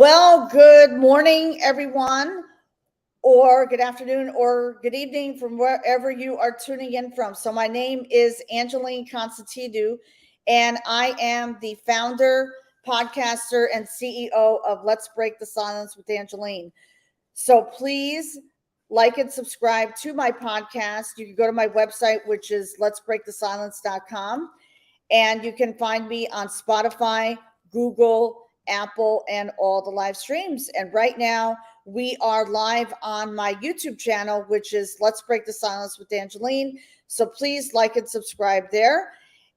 Well, good morning, everyone, or good afternoon, or good evening from wherever you are tuning in from. So, my name is Angeline Constantidou, and I am the founder, podcaster, and CEO of Let's Break the Silence with Angeline. So, please like and subscribe to my podcast. You can go to my website, which is letsbreakthesilence.com. And you can find me on Spotify, Google, Apple, and all the live streams. And right now, we are live on my YouTube channel, which is Let's Break the Silence with Angeline. So please like and subscribe there.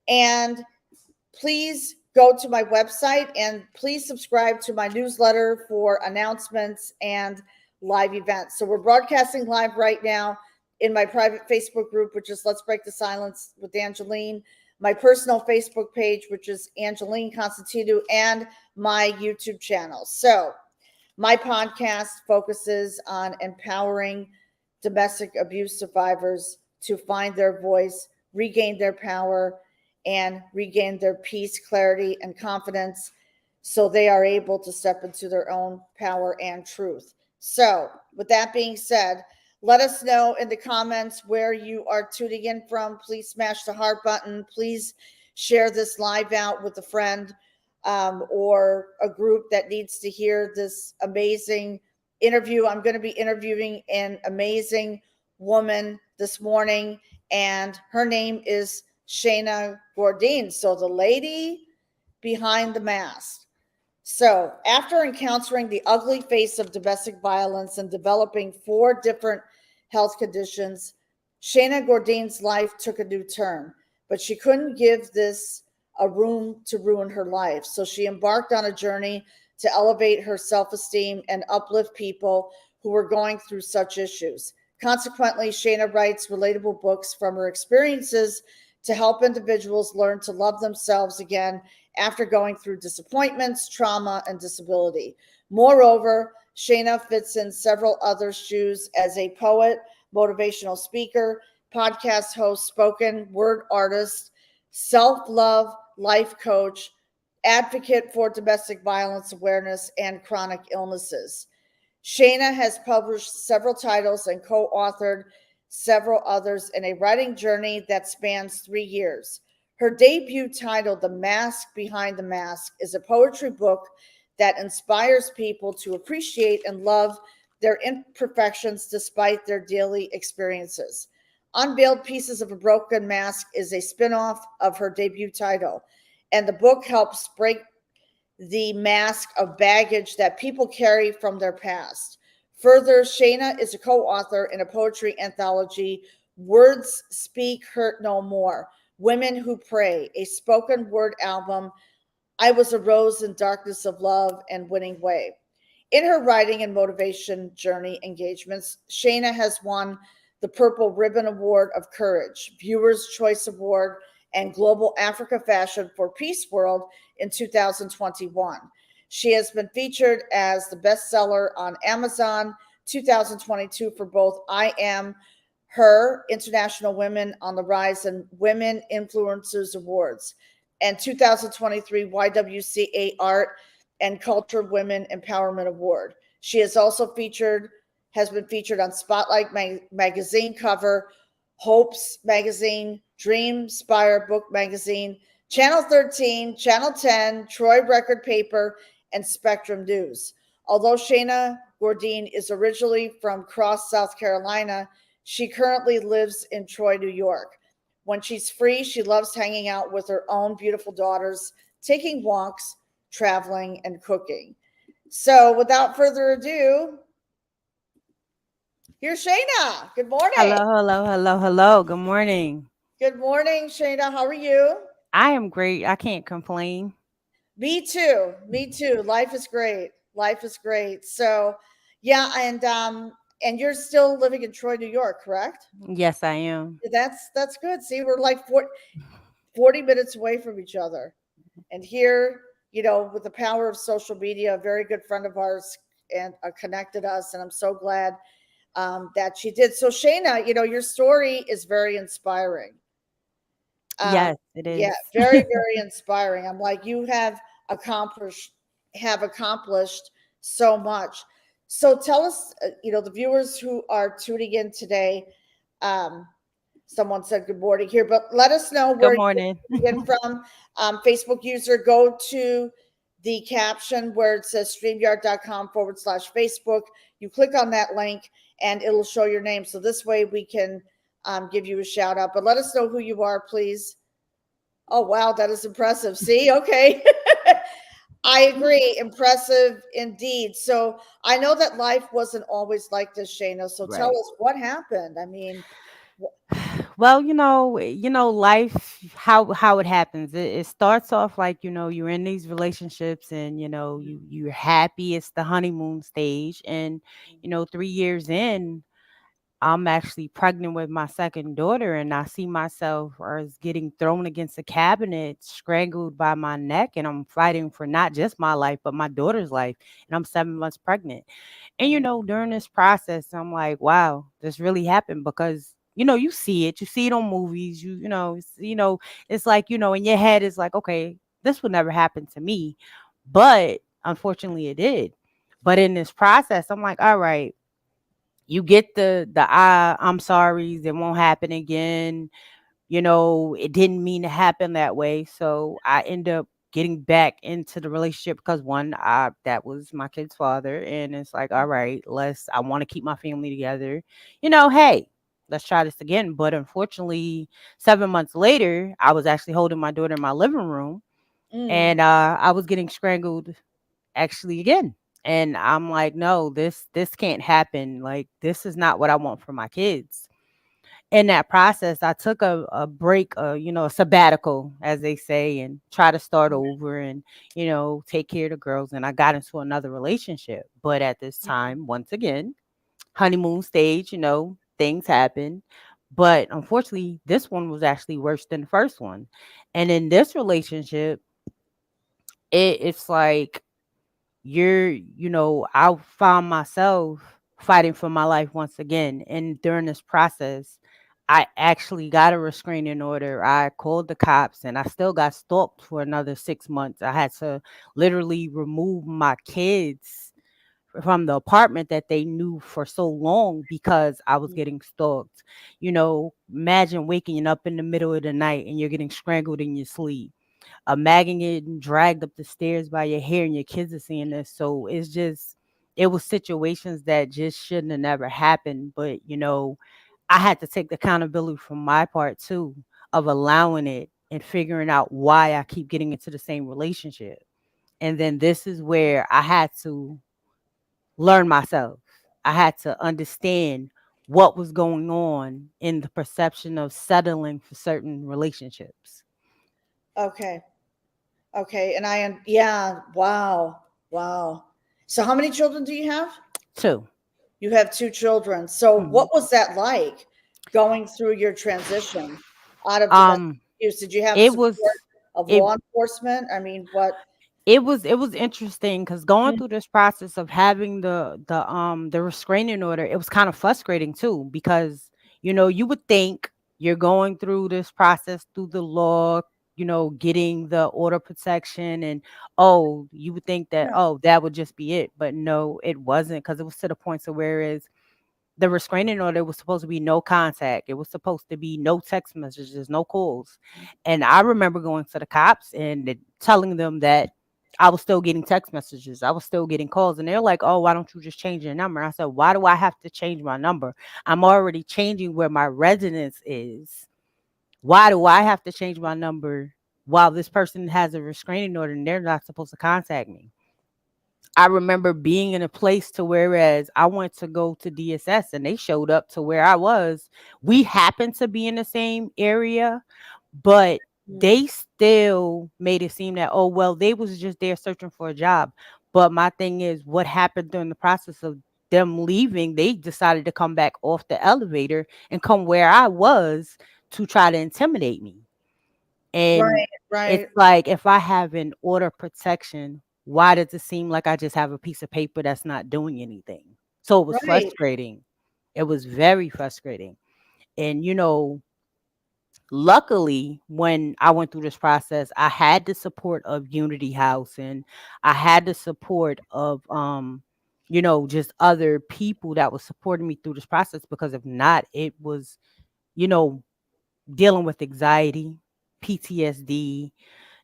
And please go to my website and please subscribe to my newsletter for announcements and live events. So we're broadcasting live right now in my private Facebook group, which is Let's Break the Silence with Angeline, my personal Facebook page, which is Angeline Constantidou, and my YouTube channel. So my podcast focuses on empowering domestic abuse survivors to find their voice, regain their power, and regain their peace, clarity, and confidence so they are able to step into their own power and truth. So, with that being said, let us know in the comments where you are tuning in from. Please smash the heart button. Please share this live out with a friend or a group that needs to hear this amazing interview. I'm going to be interviewing an amazing woman this morning, and her name is Shana Gourdine. So the lady behind the mask. So after encountering the ugly face of domestic violence and developing 4 different health conditions, Shana Gourdine's life took a new turn, but she couldn't give this a room to ruin her life. So she embarked on a journey to elevate her self-esteem and uplift people who were going through such issues. Consequently, Shana writes relatable books from her experiences to help individuals learn to love themselves again after going through disappointments, trauma, and disability. Moreover, Shana fits in several other shoes as a poet, motivational speaker, podcast host, spoken word artist, self-love life coach, advocate for domestic violence awareness and chronic illnesses. Shana has published several titles and co-authored several others in a writing journey that spans 3 years. Her debut title, The Mask Behind the Mask, is a poetry book that inspires people to appreciate and love their imperfections despite their daily experiences. Unveiled Pieces of a Broken Mask is a spin-off of her debut title, and the book helps break the mask of baggage that people carry from their past. Further, Shana is a co-author in a poetry anthology, Words Speak Hurt No More, Women Who Pray, a spoken word album, I Was a Rose in Darkness of Love, and Winning Way. In her writing and motivation journey engagements, Shana has won the Purple Ribbon Award of Courage, Viewers' Choice Award, and Global Africa Fashion for Peace World in 2021. She has been featured as the bestseller on Amazon 2022 for both I Am Her International Women on the Rise and Women Influencers Awards and 2023 YWCA Art and Culture Women Empowerment Award. She has been featured on Spotlight magazine cover, Hopes magazine, Dreamspire book magazine, Channel 13, Channel 10, Troy Record Paper, and Spectrum News. Although Shana Gourdine is originally from Cross, South Carolina, she currently lives in Troy, New York. When she's free, she loves hanging out with her own beautiful daughters, taking walks, traveling, and cooking. So without further ado, here's Shana. Good morning. Hello. Good morning. Good morning, Shana. How are you? I am great. I can't complain. Me too. Me too. Life is great. Life is great. So, yeah, and you're still living in Troy, New York, correct? Yes, I am. That's good. See, we're like 40 minutes away from each other. And here, with the power of social media, a very good friend of ours and connected us, and I'm so glad that she did. So, Shana, your story is very inspiring. Yes, it Yeah, is. very, very inspiring. I'm like, you have accomplished so much. So tell us, the viewers who are tuning in today, um, someone said good morning here, but let us know Good where you're morning. tuning in from. Facebook user, go to the caption where it says streamyard.com/Facebook. You click on that link and it'll show your name. So this way we can give you a shout out. But let us know who you are, please. Oh, wow, that is impressive. See, okay. I agree. Impressive indeed. So I know that life wasn't always like this, Shayna. So tell Right. us what happened. I mean, Well, life, how it happens. It starts off like, you're in these relationships and, you're happy. It's the honeymoon stage. And, 3 years in, I'm actually pregnant with my second daughter, and I see myself as getting thrown against a cabinet, strangled by my neck, and I'm fighting for not just my life, but my daughter's life. And I'm 7 months pregnant. And during this process, I'm like, wow, this really happened because you see it on movies, it's like, in your head, it's like, okay, this would never happen to me. But unfortunately it did. But in this process, I'm like, all right, you get I'm sorry, it won't happen again. It didn't mean to happen that way. So I end up getting back into the relationship because one, that was my kid's father. And it's like, all right, I want to keep my family together. Hey, let's try this again. But unfortunately, 7 months later, I was actually holding my daughter in my living room, mm, and I was getting strangled actually again. And I'm like, no, this can't happen. Like, this is not what I want for my kids. In that process, I took a break, a sabbatical, as they say, and try to start over and, take care of the girls. And I got into another relationship. But at this time, once again, honeymoon stage, things happen. But unfortunately, this one was actually worse than the first one. And in this relationship, it's like I found myself fighting for my life once again. And during this process, I actually got a restraining order. I called the cops, and I still got stalked for another 6 months. I had to literally remove my kids from the apartment that they knew for so long because I was getting stalked. Imagine waking up in the middle of the night and you're getting strangled in your sleep, imagine getting dragged up the stairs by your hair, and your kids are seeing this. So it was situations that just shouldn't have never happened. But, I had to take the accountability from my part too, of allowing it and figuring out why I keep getting into the same relationship. And then this is where I had to learn myself. I had to understand what was going on in the perception of settling for certain relationships. okay. Okay. And yeah, wow. Wow. So how many children do you have? Too. You have two children. So Mhm. what was that like going through your transition out of domestic Um, abuse? Did you have it support was of it law enforcement? I mean, what? it was interesting because going Mm, through this process of having the restraining order, it was kind of frustrating too because you would think you're going through this process through the law, getting the order protection, and you would think that, yeah. that would just be it, but no, it wasn't, because it was to the point to whereas the restraining order was supposed to be no contact. It was supposed to be no text messages, no calls. And I remember going to the cops and telling them that I was still getting text messages. I was still getting calls. And they're like, oh, why don't you just change your number? And I said, why do I have to change my number? I'm already changing where my residence is. Why do I have to change my number while this person has a restraining order and they're not supposed to contact me? I remember being in a place to whereas I went to go to DSS and they showed up to where I was. We happened to be in the same area, but Mm, they still made it seem that, oh, well, they was just there searching for a job. But my thing is, what happened during the process of them leaving, they decided to come back off the elevator and come where I was to try to intimidate me. And right. it's Right. like, if I have an order protection, why does it seem like I just have a piece of paper that's not doing anything? So it was Right. frustrating. It was very frustrating. And, Luckily, when I went through this process, I had the support of Unity House, and I had the support of just other people that was supporting me through this process, because if not, it was, you know, dealing with anxiety, PTSD,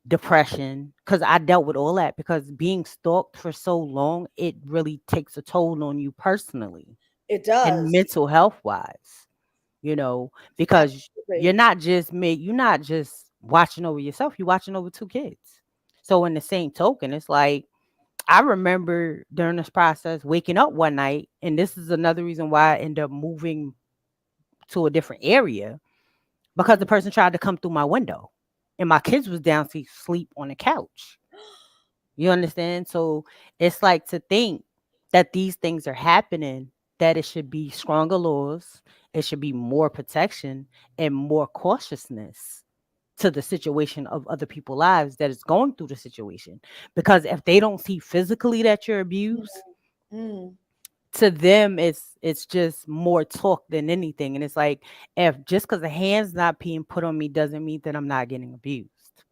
depression, because I dealt with all that, because being stalked for so long, it really takes a toll on you personally It and does. mental health wise, because Absolutely. you're not just watching over yourself, you're watching over two kids. So in the same token, it's like, I remember during this process waking up one night, and this is another reason why I ended up moving to a different area, because the Mhm. person tried to come through my window and my kids was down to sleep on the couch. You understand? So it's like, to think that these things are happening, that it should be stronger laws, it should be more protection and more cautiousness to the situation of other people's lives that is going through the situation. Because if they don't see physically that you're abused, Mm. to them it's just more talk than anything. And it's like, if just because the hand's not being put on me doesn't mean that I'm not getting abused.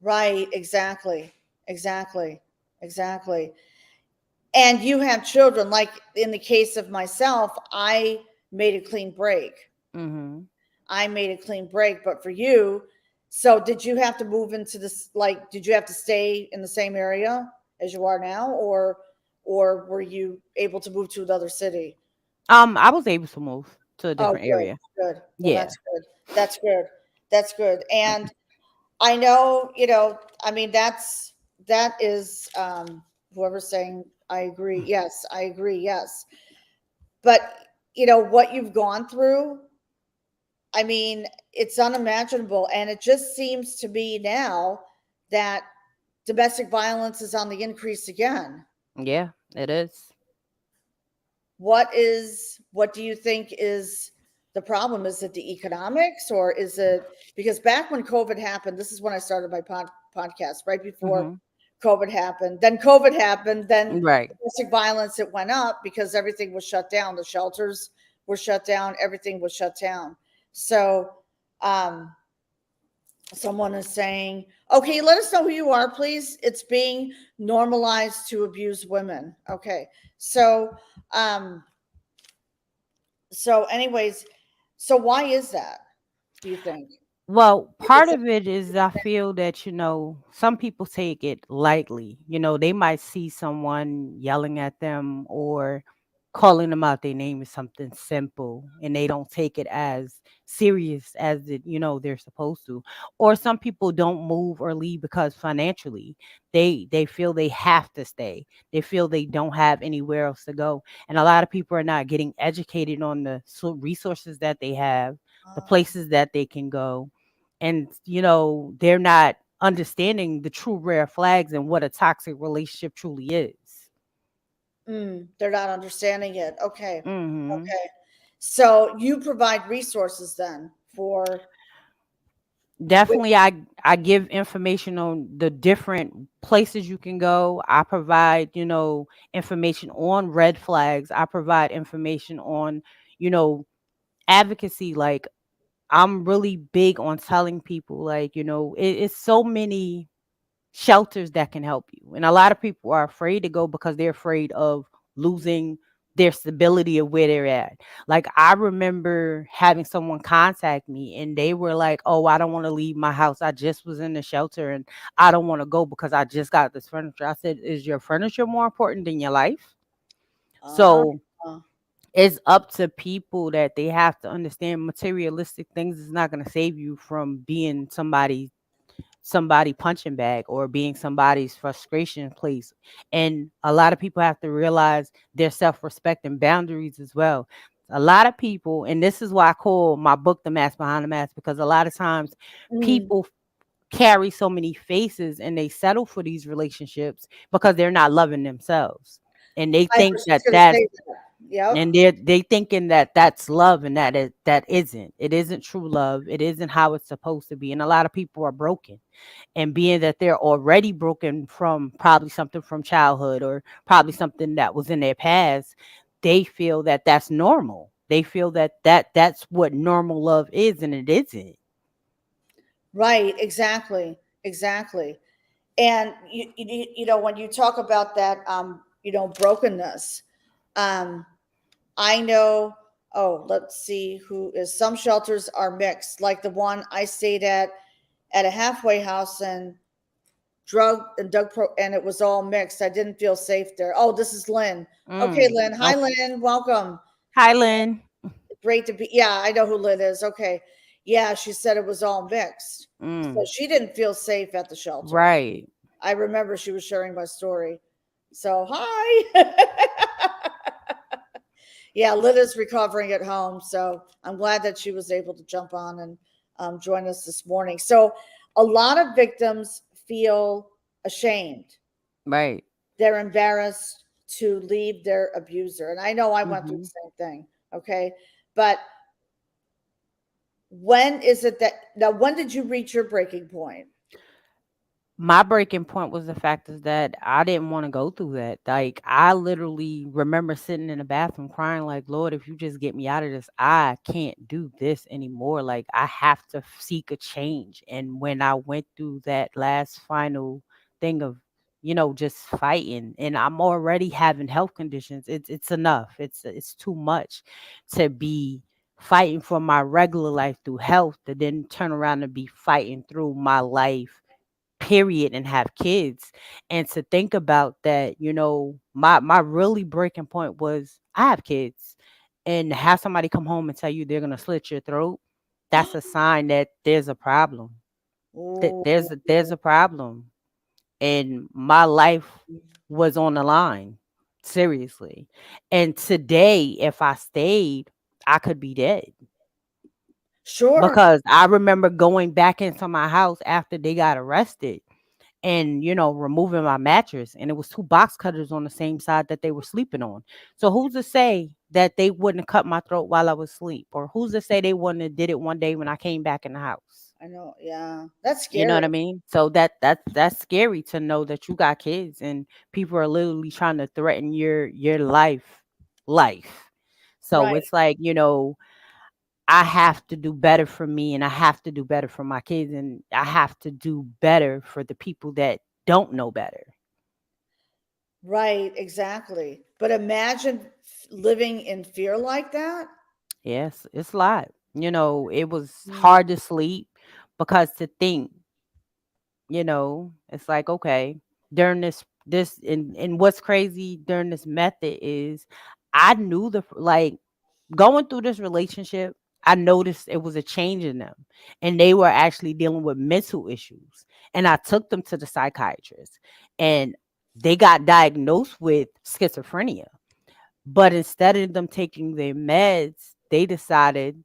Right, exactly. Exactly. Exactly. And you have children. Like in the case of myself, I made a clean break. Hmm. I made a clean break. But for you, so did you have to move into this? Like, did you have to stay in the same area as you are now, or were you able to move to another city? I was able to move to a Oh, different good, area. good. Well, Yeah. that's good. That's good. That's good. And I know, I mean, that is, whoever's saying, I agree. Yes, I agree. Yes. But, what you've gone through, I mean, it's unimaginable. And it just seems to be now that domestic violence is on the increase again. Yeah, it is. What do you think is the problem? Is it the economics, or is it because back when COVID happened, this is when I started my podcast, right before Hmm. COVID happened. Then COVID happened, then Right. domestic violence, it went up because everything was shut down. The shelters were shut down, everything was shut down. So um someone is saying, okay, let us know who you are, please. It's being normalized to abuse women. Okay. So um anyways, so why is that, do you think? Well, Is it part of it is, I feel that, some people take it lightly. They might see someone yelling at them or calling them out their name is something simple, and they don't take it as serious as they're supposed to. Or some people don't move or leave because financially they feel they have to stay. They feel they don't have anywhere else to go. And a lot of people are not getting educated on the resources that they have, the uh, places that they can go, and they're not understanding the true rare flags and what a toxic relationship truly is. they're not understanding it. Okay. Hmm. Okay. So you provide resources then for Definitely, I give information on the different places you can go. I provide, information on red flags. I provide information on, you know advocacy. Like, I'm really big on telling people, like, it's so many shelters that can help you. And a lot of people are afraid to go because they're afraid of losing their stability of where they're at. Like, I remember having someone contact me and they were like, "Oh, I don't want to leave my house. I just was in the shelter and I don't want to go because I just got this furniture." I said, "Is your furniture more important than your life?" uh, So it's up to people, that they have to understand materialistic things is not going to save you from being somebody punching bag or being somebody's frustration place. And a lot of people have to realize their self-respect and boundaries as well. A lot of people, and this is why I call my book The Mask Behind the Mask, because a lot of times mm, people carry so many faces and they settle for these relationships because they're not loving themselves. And they I think was that just going to that's say that. Yep. and they thinking that that's love, and that isn't. It isn't true love. It isn't how it's supposed to be. And a lot of people are broken, and being that they're already broken from probably something from childhood or probably something that was in their past, they feel that that's normal. They feel that that's what normal love is, and it isn't. Right, exactly, exactly. And when you talk about that, brokenness, um, I know. Oh, let's see who is. Some shelters are mixed, like the one I stayed at a halfway house, and and it was all mixed. I didn't feel safe there. Oh, this is Lynn. Okay, Mm. Lynn. Hi, Oh, Lynn. Welcome. hi, Lynn. Great to be. Yeah, I know who Lynn is. Okay. Yeah, she said it was all mixed. So Mm. she didn't feel safe at the shelter. Right. I remember she was sharing my story. So, hi. Yeah, Lynn is recovering at home. So I'm glad that she was able to jump on and join us this morning. So, a lot of victims feel ashamed. Right. They're embarrassed to leave their abuser. And I know I went through Hmm. the same thing. Okay. But when is it that now, when did you reach your breaking point? My breaking point was the fact is that I didn't want to go through that. Like I literally remember sitting in the bathroom crying like, Lord, if you just get me out of this, I can't do this anymore. Like I have to seek a change. And when I went through that last final thing of, just fighting, and I'm already having health conditions, it's enough. It's too much to be fighting for my regular life through health to then turn around and be fighting through my life period and have kids. And to think about that, my really breaking point was I have kids, and to have somebody come home and tell you they're going to slit your throat, that's a sign that there's a problem. That Oh, there's a problem, and my life was on the line, seriously. And today if I stayed, I could be dead, sure. because I remember going back into my house after they got arrested and removing my mattress, and it was two box cutters on the same side that they were sleeping on. So who's to say that they wouldn't have cut my throat while I was asleep, or who's to say they wouldn't have did it one day when I came back in the house? I know. Yeah. That's You know scary. what I mean? So that's scary to know that you got kids and people are literally trying to threaten your life. So Right. it's like, I have to do better for me, and I have to do better for my kids, and I have to do better for the people that don't know better. Right. Exactly. But imagine living in fear like that. Yes, it's a lot. It was Mm. hard to sleep because to think, it's like, okay, during this and what's crazy during this method is I knew like going through this relationship, I noticed it was a change in them, and they were actually dealing with mental issues. And I took them to the psychiatrist, and they got diagnosed with schizophrenia. But instead of them taking their meds, they decided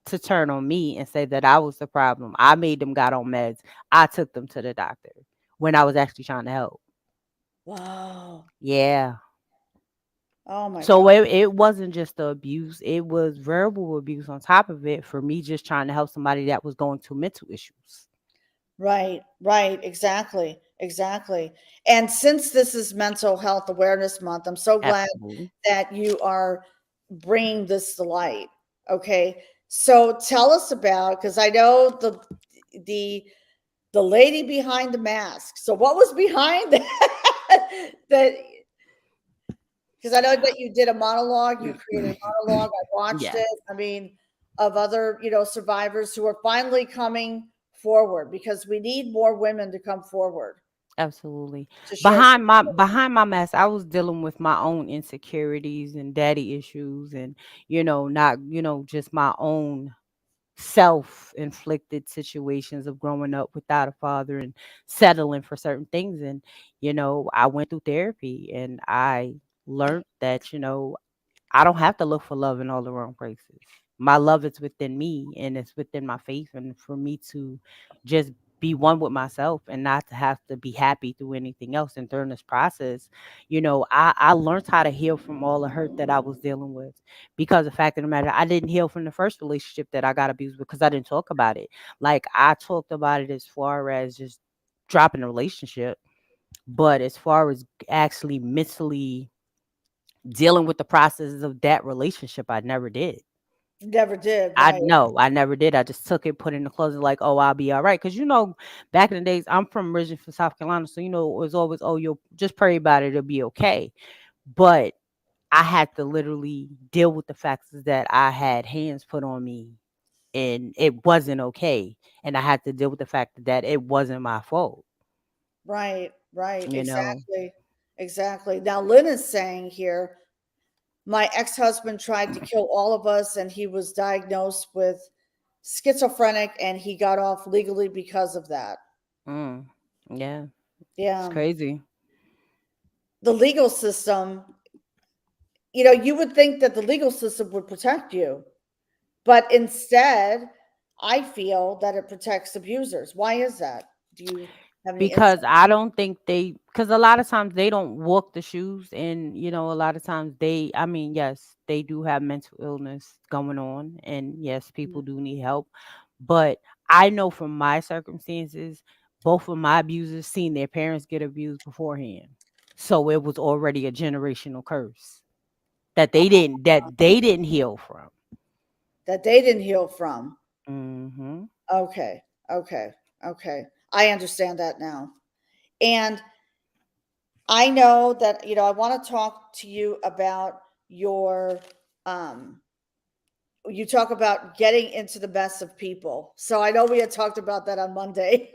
to turn on me and say that I was the problem. I made them got on meds. I took them to the doctor when I was actually trying to help. Wow. Yeah. Oh my God. So it wasn't just the abuse, it was verbal abuse on top of it for me just trying to help somebody that was going through mental issues. Right. Right. Exactly. Exactly. And since this is Mental Health Awareness Month, I'm so glad Absolutely. that you are bringing this to light. Okay. So tell us about, because I know the the lady behind the mask. So what was behind that? That because I know that you did a monologue, you created a monologue. I watched Yes, it. I mean, of other survivors who are finally coming forward, because we need more women to come forward absolutely. to share. Behind my mask, I was dealing with my own insecurities and daddy issues, and not just my own self-inflicted situations of growing up without a father and settling for certain things. And I went through therapy, and I learned that I don't have to look for love in all the wrong places. My love is within me, and it's within my faith, and for me to just be one with myself and not to have to be happy through anything else. And during this process, I learned how to heal from all the hurt that I was dealing with, because the fact of the matter, I didn't heal from the first relationship that I got abused because I didn't talk about it. Like I talked about it as far as just dropping a relationship, but as far as actually mentally Dealing with the processes of that relationship, I never did. Never did, I right? no, I never did. I just took it, put it in the closet, like, oh, I'll be all right. Because back in the days, I'm from originally from South Carolina, so it was always, oh, you'll just pray about it, it'll be okay. But I had to literally deal with the facts that I had hands put on me, and it wasn't okay, and I had to deal with the fact that it wasn't my fault. Right, right, You know. exactly, exactly. Now, Lynn is saying here, my ex-husband tried to kill all of us, and he was diagnosed with schizophrenic, and he got off legally because of that. Mm, yeah, it's Yeah, crazy. the legal system. You would think that the legal system would protect you, but instead, I feel that it protects abusers. Why is that? Do you have any insight? Because I don't think because a lot of times they don't walk the shoes, and a lot of times I mean, yes, they do have mental illness going on, and yes, people do need help. But I know from my circumstances, both of my abusers seen their parents get abused beforehand. So it was already a generational curse that they didn't heal from. That they didn't heal from. Hmm. Okay, okay, okay. I understand that now. And I know that, I want to talk to you about um, you talk about getting into the best of people. So I know we had talked about that on Monday.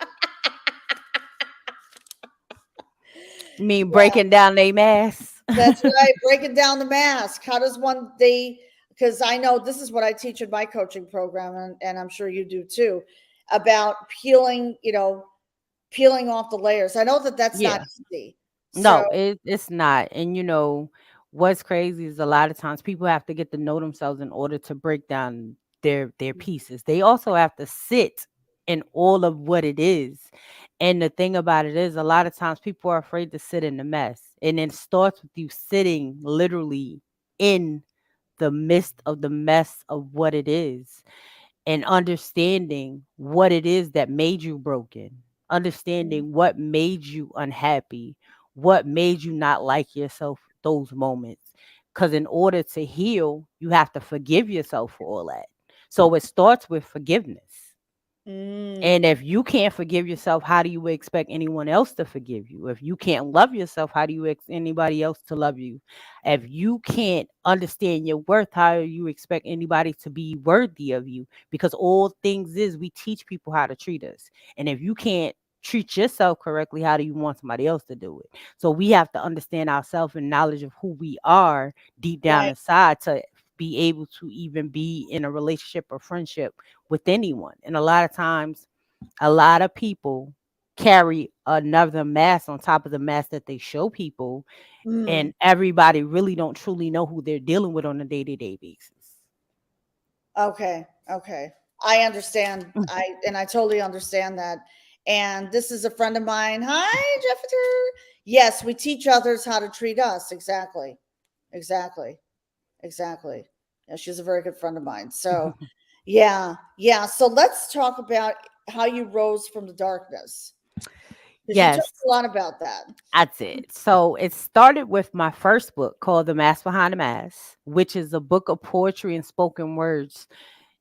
You mean Yeah, breaking down they mass? that's right. Breaking down the mask. How does because I know this is what I teach in my coaching program, and I'm sure you do too, about peeling off the layers. I know that that's not Yeah. easy. So, No, it's not. And what's crazy is a lot of times people have to get to know themselves in order to break down their pieces. They also have to sit in all of what it is. And the thing about it is a lot of times people are afraid to sit in the mess. And it starts with you sitting literally in the midst of the mess of what it is, and understanding what it is that made you broken, understanding what made you unhappy, what made you not like yourself those moments. Because in order to heal, you have to forgive yourself for all that. So it starts with forgiveness. mm, And if you can't forgive yourself, how do you expect anyone else to forgive you? If you can't love yourself, how do you expect anybody else to love you? If you can't understand your worth, how do you expect anybody to be worthy of you? Because all things is we teach people how to treat us. And if you can't treat yourself correctly, how do you want somebody else to do it? So we have to understand ourselves and knowledge of who we are deep down right. inside to be able to even be in a relationship or friendship with anyone. And a lot of times a lot of people carry another mask on top of the mask that they show people, Mm, and everybody really don't truly know who they're dealing with on a day-to-day basis. okay, okay. I understand. Mm. I totally understand that. And this is a friend of mine. Hi, Jeffter. Yes, we teach others how to treat us. Exactly. Exactly. Exactly. Yeah, she's a very good friend of mine. So, yeah, yeah. So let's talk about how you rose from the darkness, because you talked Yes, a lot about that. that's it. So it started with my first book called The Mask Behind the Mask, which is a book of poetry and spoken words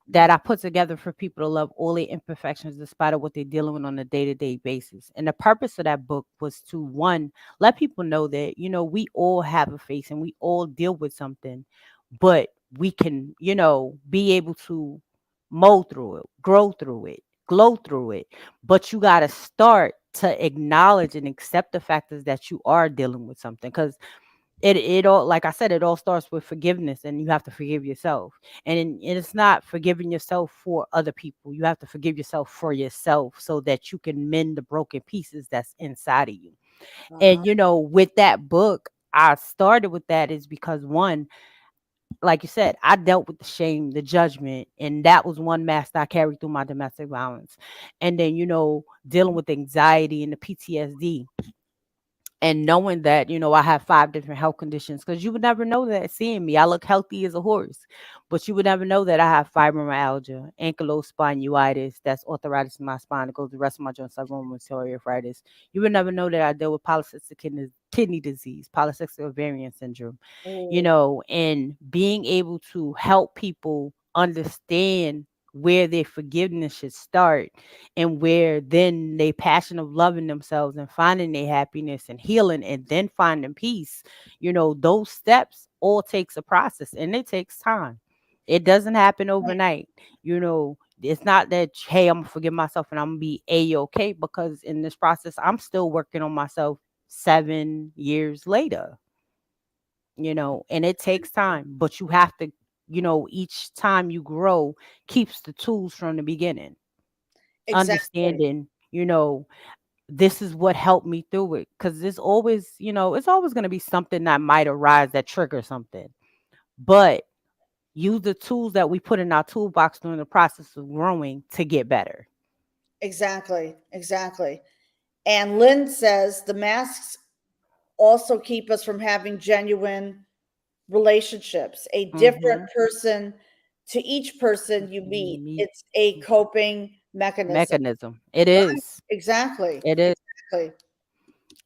that I put together for people to love all their imperfections despite of what they're dealing with on a day-to-day basis. And the purpose of that book was to, one, let people know that, we all have a face and we all deal with something, but we can, be able to mold through it, grow through it, glow through it. But you got to start to acknowledge and accept the factors that you are dealing with something. Because it all, like I said, it all starts with forgiveness, and you have to forgive yourself. And it's not forgiving yourself for other people. You have to forgive yourself for yourself so that you can mend the broken pieces that's inside of you. Uh-huh. And with that book, I started with that is because, one, like you said, I dealt with the shame, the judgment, and that was one mask I carried through my domestic violence. And then, dealing with anxiety and the PTSD. And knowing that, I have 5 different health conditions, because you would never know that seeing me. I look healthy as a horse, but you would never know that I have fibromyalgia, ankylosing spondylitis, that's arthritis in my spine that goes the rest of my joints, like rheumatoid arthritis. You would never know that I deal with polycystic kidney disease, polycystic ovarian syndrome, Oh, and being able to help people understand where their forgiveness should start, and where then they passion of loving themselves and finding their happiness and healing and then finding peace. Those steps all takes a process, and it takes time. It doesn't happen right. overnight. It's not that, hey, I'm gonna forgive myself and I'm gonna be a-okay, because in this process I'm still working on myself 7 years later. And it takes time, but you have to, each time you grow keeps the tools from the beginning, Exactly. understanding, this is what helped me through it. Because it's always going to be something that might arise that triggers something. But use the tools that we put in our toolbox during the process of growing to get better. Exactly. Exactly. And Lynn says the masks also keep us from having genuine relationships, a different Mm-hmm. person to each person you meet. Meet It's a coping mechanism. mechanism. It Right. is. Exactly. It is. Exactly.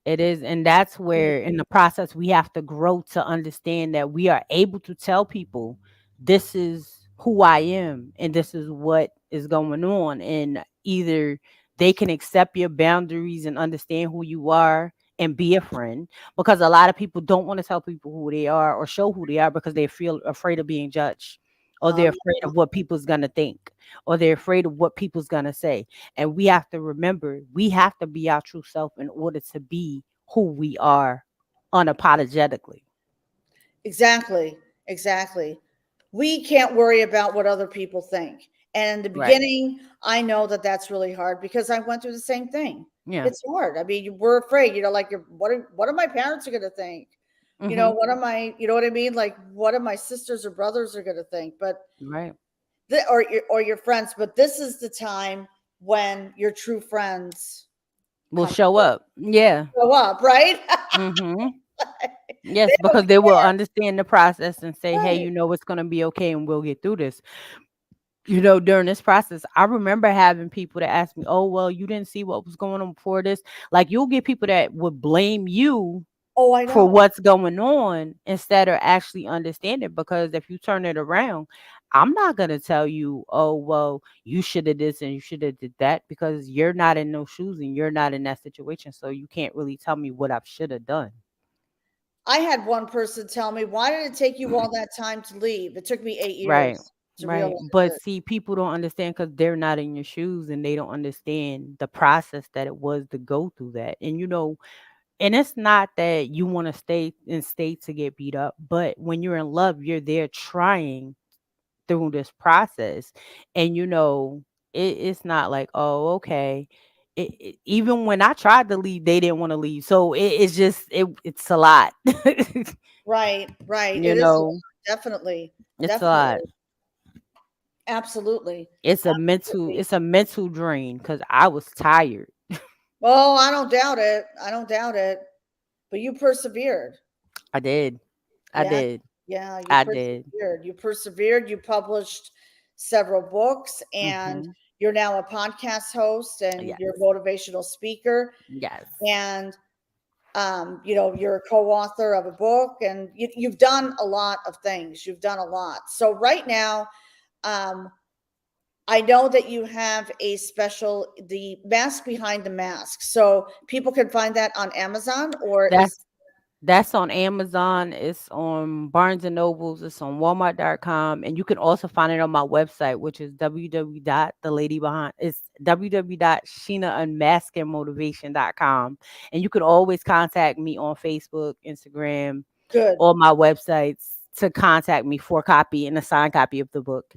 It is. And that's where in the process we have to grow to understand that we are able to tell people, this is who I am and this is what is going on. And either they can accept your boundaries and understand who you are and be a friend, because a lot of people don't want to tell people who they are or show who they are because they feel afraid of being judged, or Um, they're afraid of what people's going to think, or they're afraid of what people's going to say. And we have to remember, we have to be our true self in order to be who we are unapologetically. exactly. Exactly. We can't worry about what other people think. And in the Right. beginning, I know that that's really hard because I went through the same thing. Yeah. It's hard. I mean, we're afraid, like what are my parents are going to think? Hmm. What am I, you know what I mean? Like, what are my sisters or brothers are going to think? But Right. or your friends. But this is the time when your true friends Will come show up. Yeah. show up, right? Hmm. They Yes, don't because they will understand the process and say, hey, right. it's going to be okay and we'll get through this. During this process, I remember having people that ask me, oh, well, you didn't see what was going on before this. Like, you'll get people that would blame you Oh, I for know. what's going on instead of actually understanding. Because if you turn it around, I'm not going to tell you, oh, well, you should have this and you should have did that, because you're not in those shoes and you're not in that situation. So you can't really tell me what I should have done. I had one person tell me, "Why did it take you all that time to leave?" It took me 8 Right. years to Right. realize But it. see, people don't understand because they're not in your shoes and they don't understand the process that it was to go through that. And it's not that you want to stay in state to get beat up, but when you're in love, you're there trying through this process. And it's not like, oh, okay. Even when I tried to leave, they didn't want to leave. So it's a lot. Right, right. you It is a know, lot. Definitely. it's a lot. Definitely. Absolutely. It's a mental, Absolutely. it's a mental drain because I was tired. Oh, I don't doubt it. I don't doubt it. But you persevered. I did. I Yeah. did. Yeah, you I did. persevered. You persevered. You published several books and Hmm. you're now a podcast host and Yes. you're a motivational speaker Yes. and you're a co-author of a book and you've done a lot of things. You've done a lot. So right now, um, I know that you have a special, the mask behind the mask. So people can find that on Amazon or That's is That's on Amazon, it's on Barnes and Nobles, it's on Walmart.com, and you can also find it on my website, which is www.sheenaunmaskingmotivation.com. And you can always contact me on Facebook, Instagram, good. or my websites to contact me for a copy and a signed copy of the book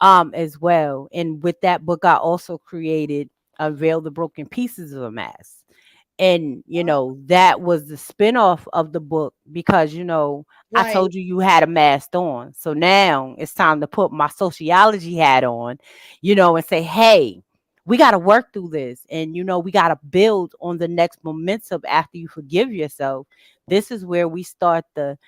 as well. And with that book, I also created Unveil the Broken Pieces of a Mask. And that was the spinoff of the book, because I Right. told you you had a mask on, so now it's time to put my sociology hat on, and say, hey, we got to work through this, and we got to build on the next momentum after you forgive yourself. This is where we start the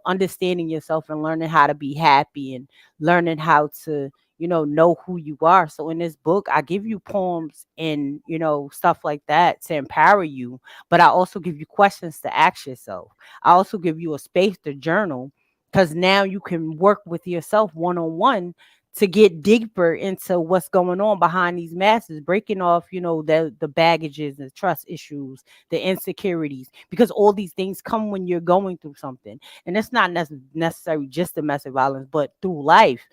understanding yourself and learning how to be happy and learning how to know who you are. So in this book, I give you poems and stuff like that to empower you, but I also give you questions to ask yourself. I also give you a space to journal, because now you can work with yourself one on one to get deeper into what's going on behind these masses, breaking off, the baggages, the trust issues, the insecurities, because all these things come when you're going through something. And it's not necessarily just domestic violence, but through life,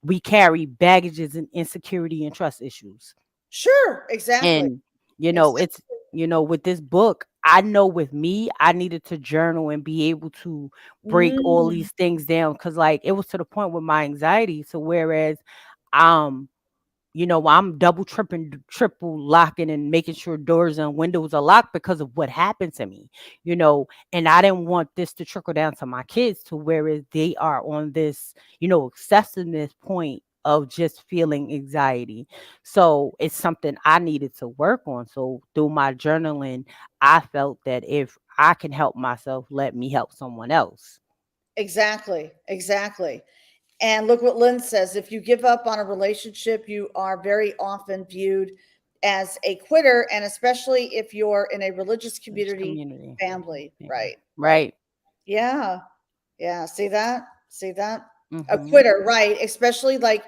we carry baggages and insecurity and trust issues. Sure, exactly. And Exactly. it's with this book, I know with me, I needed to journal and be able to break all Mm, these things down, because like it was to the point with my anxiety. So whereas um I'm double tripping, triple locking and making sure doors and windows are locked because of what happened to me, and I didn't want this to trickle down to my kids, to whereas they are on this, excessiveness point of just feeling anxiety. So it's something I needed to work on. So through my journaling, I felt that if I can help myself, let me help someone else. exactly. Exactly. And look what Lynn says. If you give up on a relationship, you are very often viewed as a quitter, and especially if you're in a religious It's community, community. family. Yeah. Right. Right. Right. Yeah. Yeah. See that? See that? A Mm-hmm. quitter, right? Especially like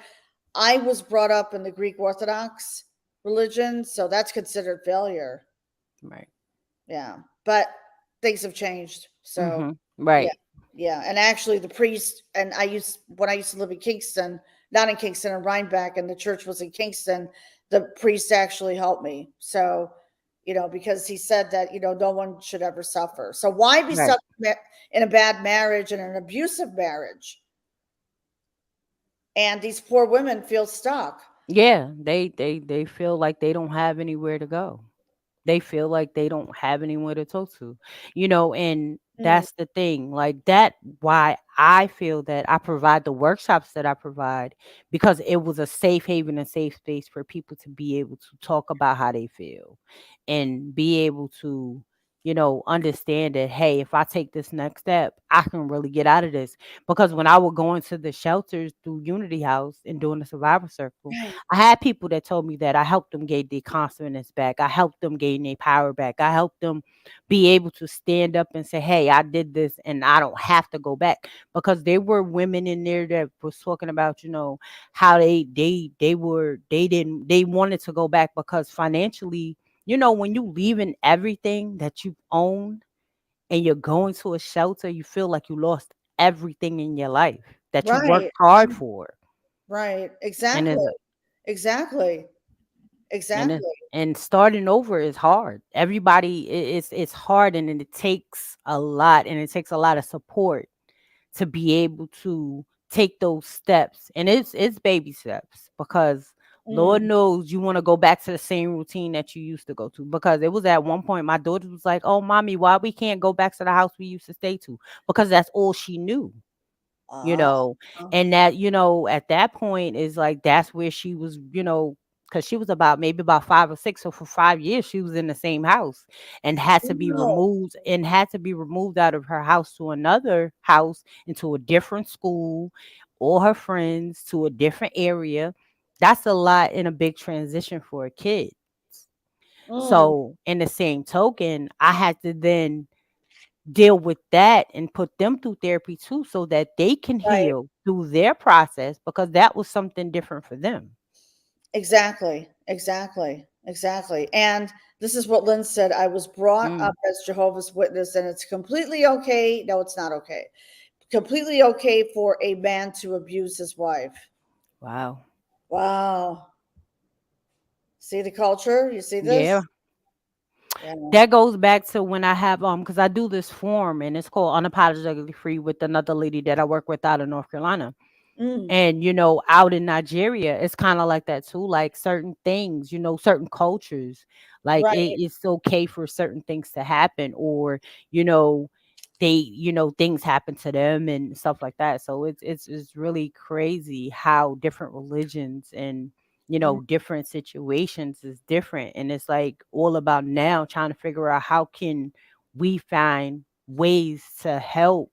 I was brought up in the Greek Orthodox religion, so that's considered failure. Right. Yeah. But things have changed. So Mm-hmm. yeah. Right. Yeah. And actually the priest, and when I used to live in Kingston, not in Kingston, in Rhinebeck, and the church was in Kingston, the priest actually helped me. So, because he said that, no one should ever suffer. So why be Right. stuck in a bad marriage and an abusive marriage? And these poor women feel stuck. Yeah, they feel like they don't have anywhere to go. They feel like they don't have anyone to talk to, and Mm, that's the thing. Like that, why I feel that I provide the workshops that I provide, because it was a safe haven and safe space for people to be able to talk about how they feel and be able to, understand that, hey, if I take this next step, I can really get out of this. Because when I would go into the shelters through Unity House and doing the survivor circle, right, I had people that told me that I helped them gain their confidence back. I helped them gain their power back. I helped them be able to stand up and say, hey, I did this and I don't have to go back. Because there were women in there that was talking about, how they wanted to go back because financially, when you leaving everything that you own and you're going to a shelter, you feel like you lost everything in your life that you worked right, hard for. right. And Exactly. is Exactly. and it, Exactly. and starting over is hard. Everybody, it's hard, and it takes a lot, and it takes a lot of support to be able to take those steps. And it's baby steps, because Lord Mm. knows you want to go back to the same routine that you used to go to. Because it was at one point my daughter was like, oh mommy, why we can't go back to the house we used to stay to? Because that's all she knew, you Ah, know and that, at that point is like, that's where she was, because she was about maybe about 5 or 6. So for 5 years she was in the same house, and no. had to be removed out of her house to another house, into a different school, all her friends to a different area. That's a lot in a big transition for a kid. Mm, So in the same token, I had to then deal with that and put them through therapy too, so that they can right. heal through their process, because that was something different for them. Exactly. Exactly. Exactly. And this is what Lynn said. I was brought up Mm, as Jehovah's Witness, and it's completely okay. No, it's not okay. Completely okay for a man to abuse his wife. wow. Wow. See the culture? You see Yeah. this? Yeah. That goes back to when I have because I do this form, and it's called Unapologetically Free, with another lady that I work with out of North Carolina. Mm, And out in Nigeria, it's kind of like that too. Like certain things, certain cultures, like right. it's okay for certain things to happen, or you know things happen to them and stuff like that. So it's really crazy how different religions and Mm. different situations is different. And it's like all about now trying to figure out how can we find ways to help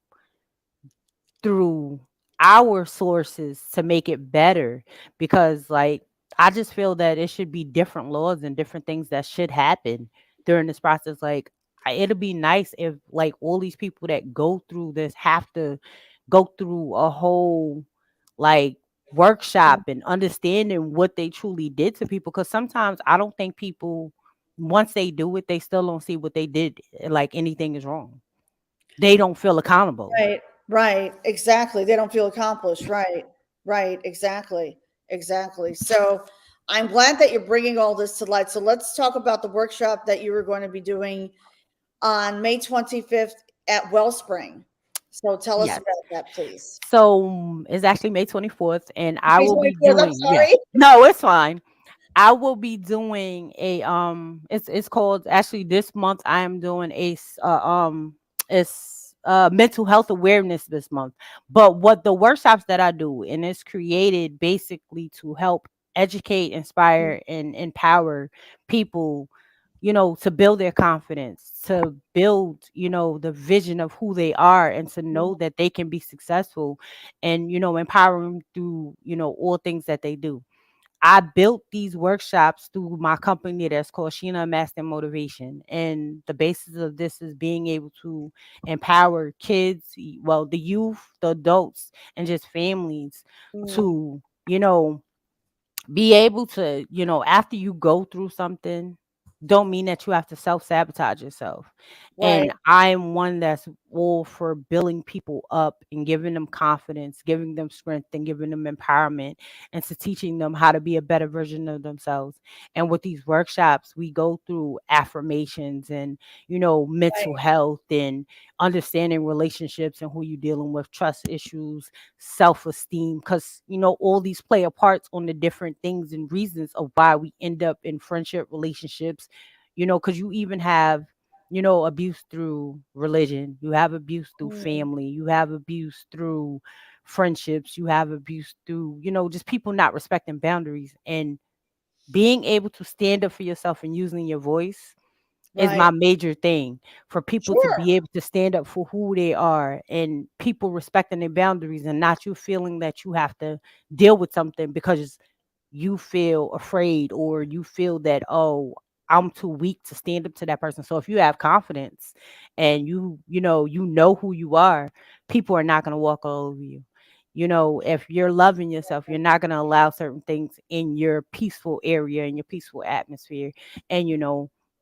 through our sources to make it better. Because like I just feel that it should be different laws and different things that should happen during this process. Like it'll be nice if like all these people that go through this have to go through a whole like workshop and understanding what they truly did to people. Because sometimes I don't think people, once they do it, they still don't see what they did like anything is wrong. They don't feel accountable. Right, right, exactly. They don't feel accomplished. Right, right, exactly, exactly. So I'm glad that you're bringing all this to light. So let's talk about the workshop that you were going to be doing on May 25th at Wellspring. So tell us Yes. about that, please. So it's actually May 24th, and I May will be 24th, I'm doing, yes. sorry. No, it's fine. I will be doing a it's called, actually this month I am doing it's mental health awareness this month. But what the workshops that I do, and it's created basically to help educate, Mm. inspire, and empower people, to build their confidence, to build, the vision of who they are, and to know that they can be successful, and, empower them through, all things that they do. I built these workshops through my company that's called Shana Gourdine Motivation. And the basis of this is being able to empower kids, well, the youth, the adults, and just families Mm. to, be able to, after you go through something, don't mean that you have to self sabotage yourself. Right, And I'm one that's all for building people up and giving them confidence, giving them strength, and giving them empowerment, and to teaching them how to be a better version of themselves. And with these workshops, we go through affirmations and, mental right. health and understanding relationships and who you're dealing with, trust issues, self-esteem, because all these play a part on the different things and reasons of why we end up in friendship relationships, because you even have abuse through religion, you have abuse through Mm. family, you have abuse through friendships, you have abuse through just people not respecting boundaries. And being able to stand up for yourself and using your voice is Right. my major thing, for people to Sure. be able to stand up for who they are and people respecting their boundaries, and not you feeling that you have to deal with something because you feel afraid, or you feel that, oh, I'm too weak to stand up to that person. So if you have confidence and you know who you are, people are not going to walk all over you. If you're loving yourself, you're not going to allow certain things in your peaceful area, in your peaceful atmosphere. And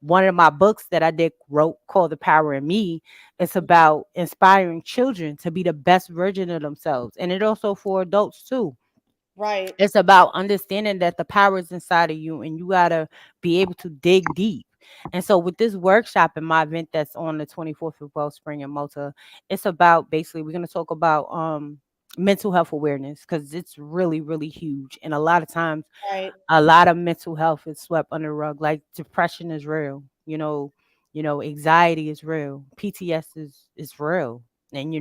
one of my books that I did wrote called The Power in Me, it's about inspiring children to be the best version of themselves. And it also for adults too. Right, It's about understanding that the power is inside of you, and you gotta be able to dig deep. And so with this workshop and my event that's on the 24th of Wellspring in Malta, it's about, basically, we're gonna talk about mental health awareness, because it's really, really huge. And a lot of times right, a lot of mental health is swept under the rug. Like depression is real, anxiety is real, PTS is real. And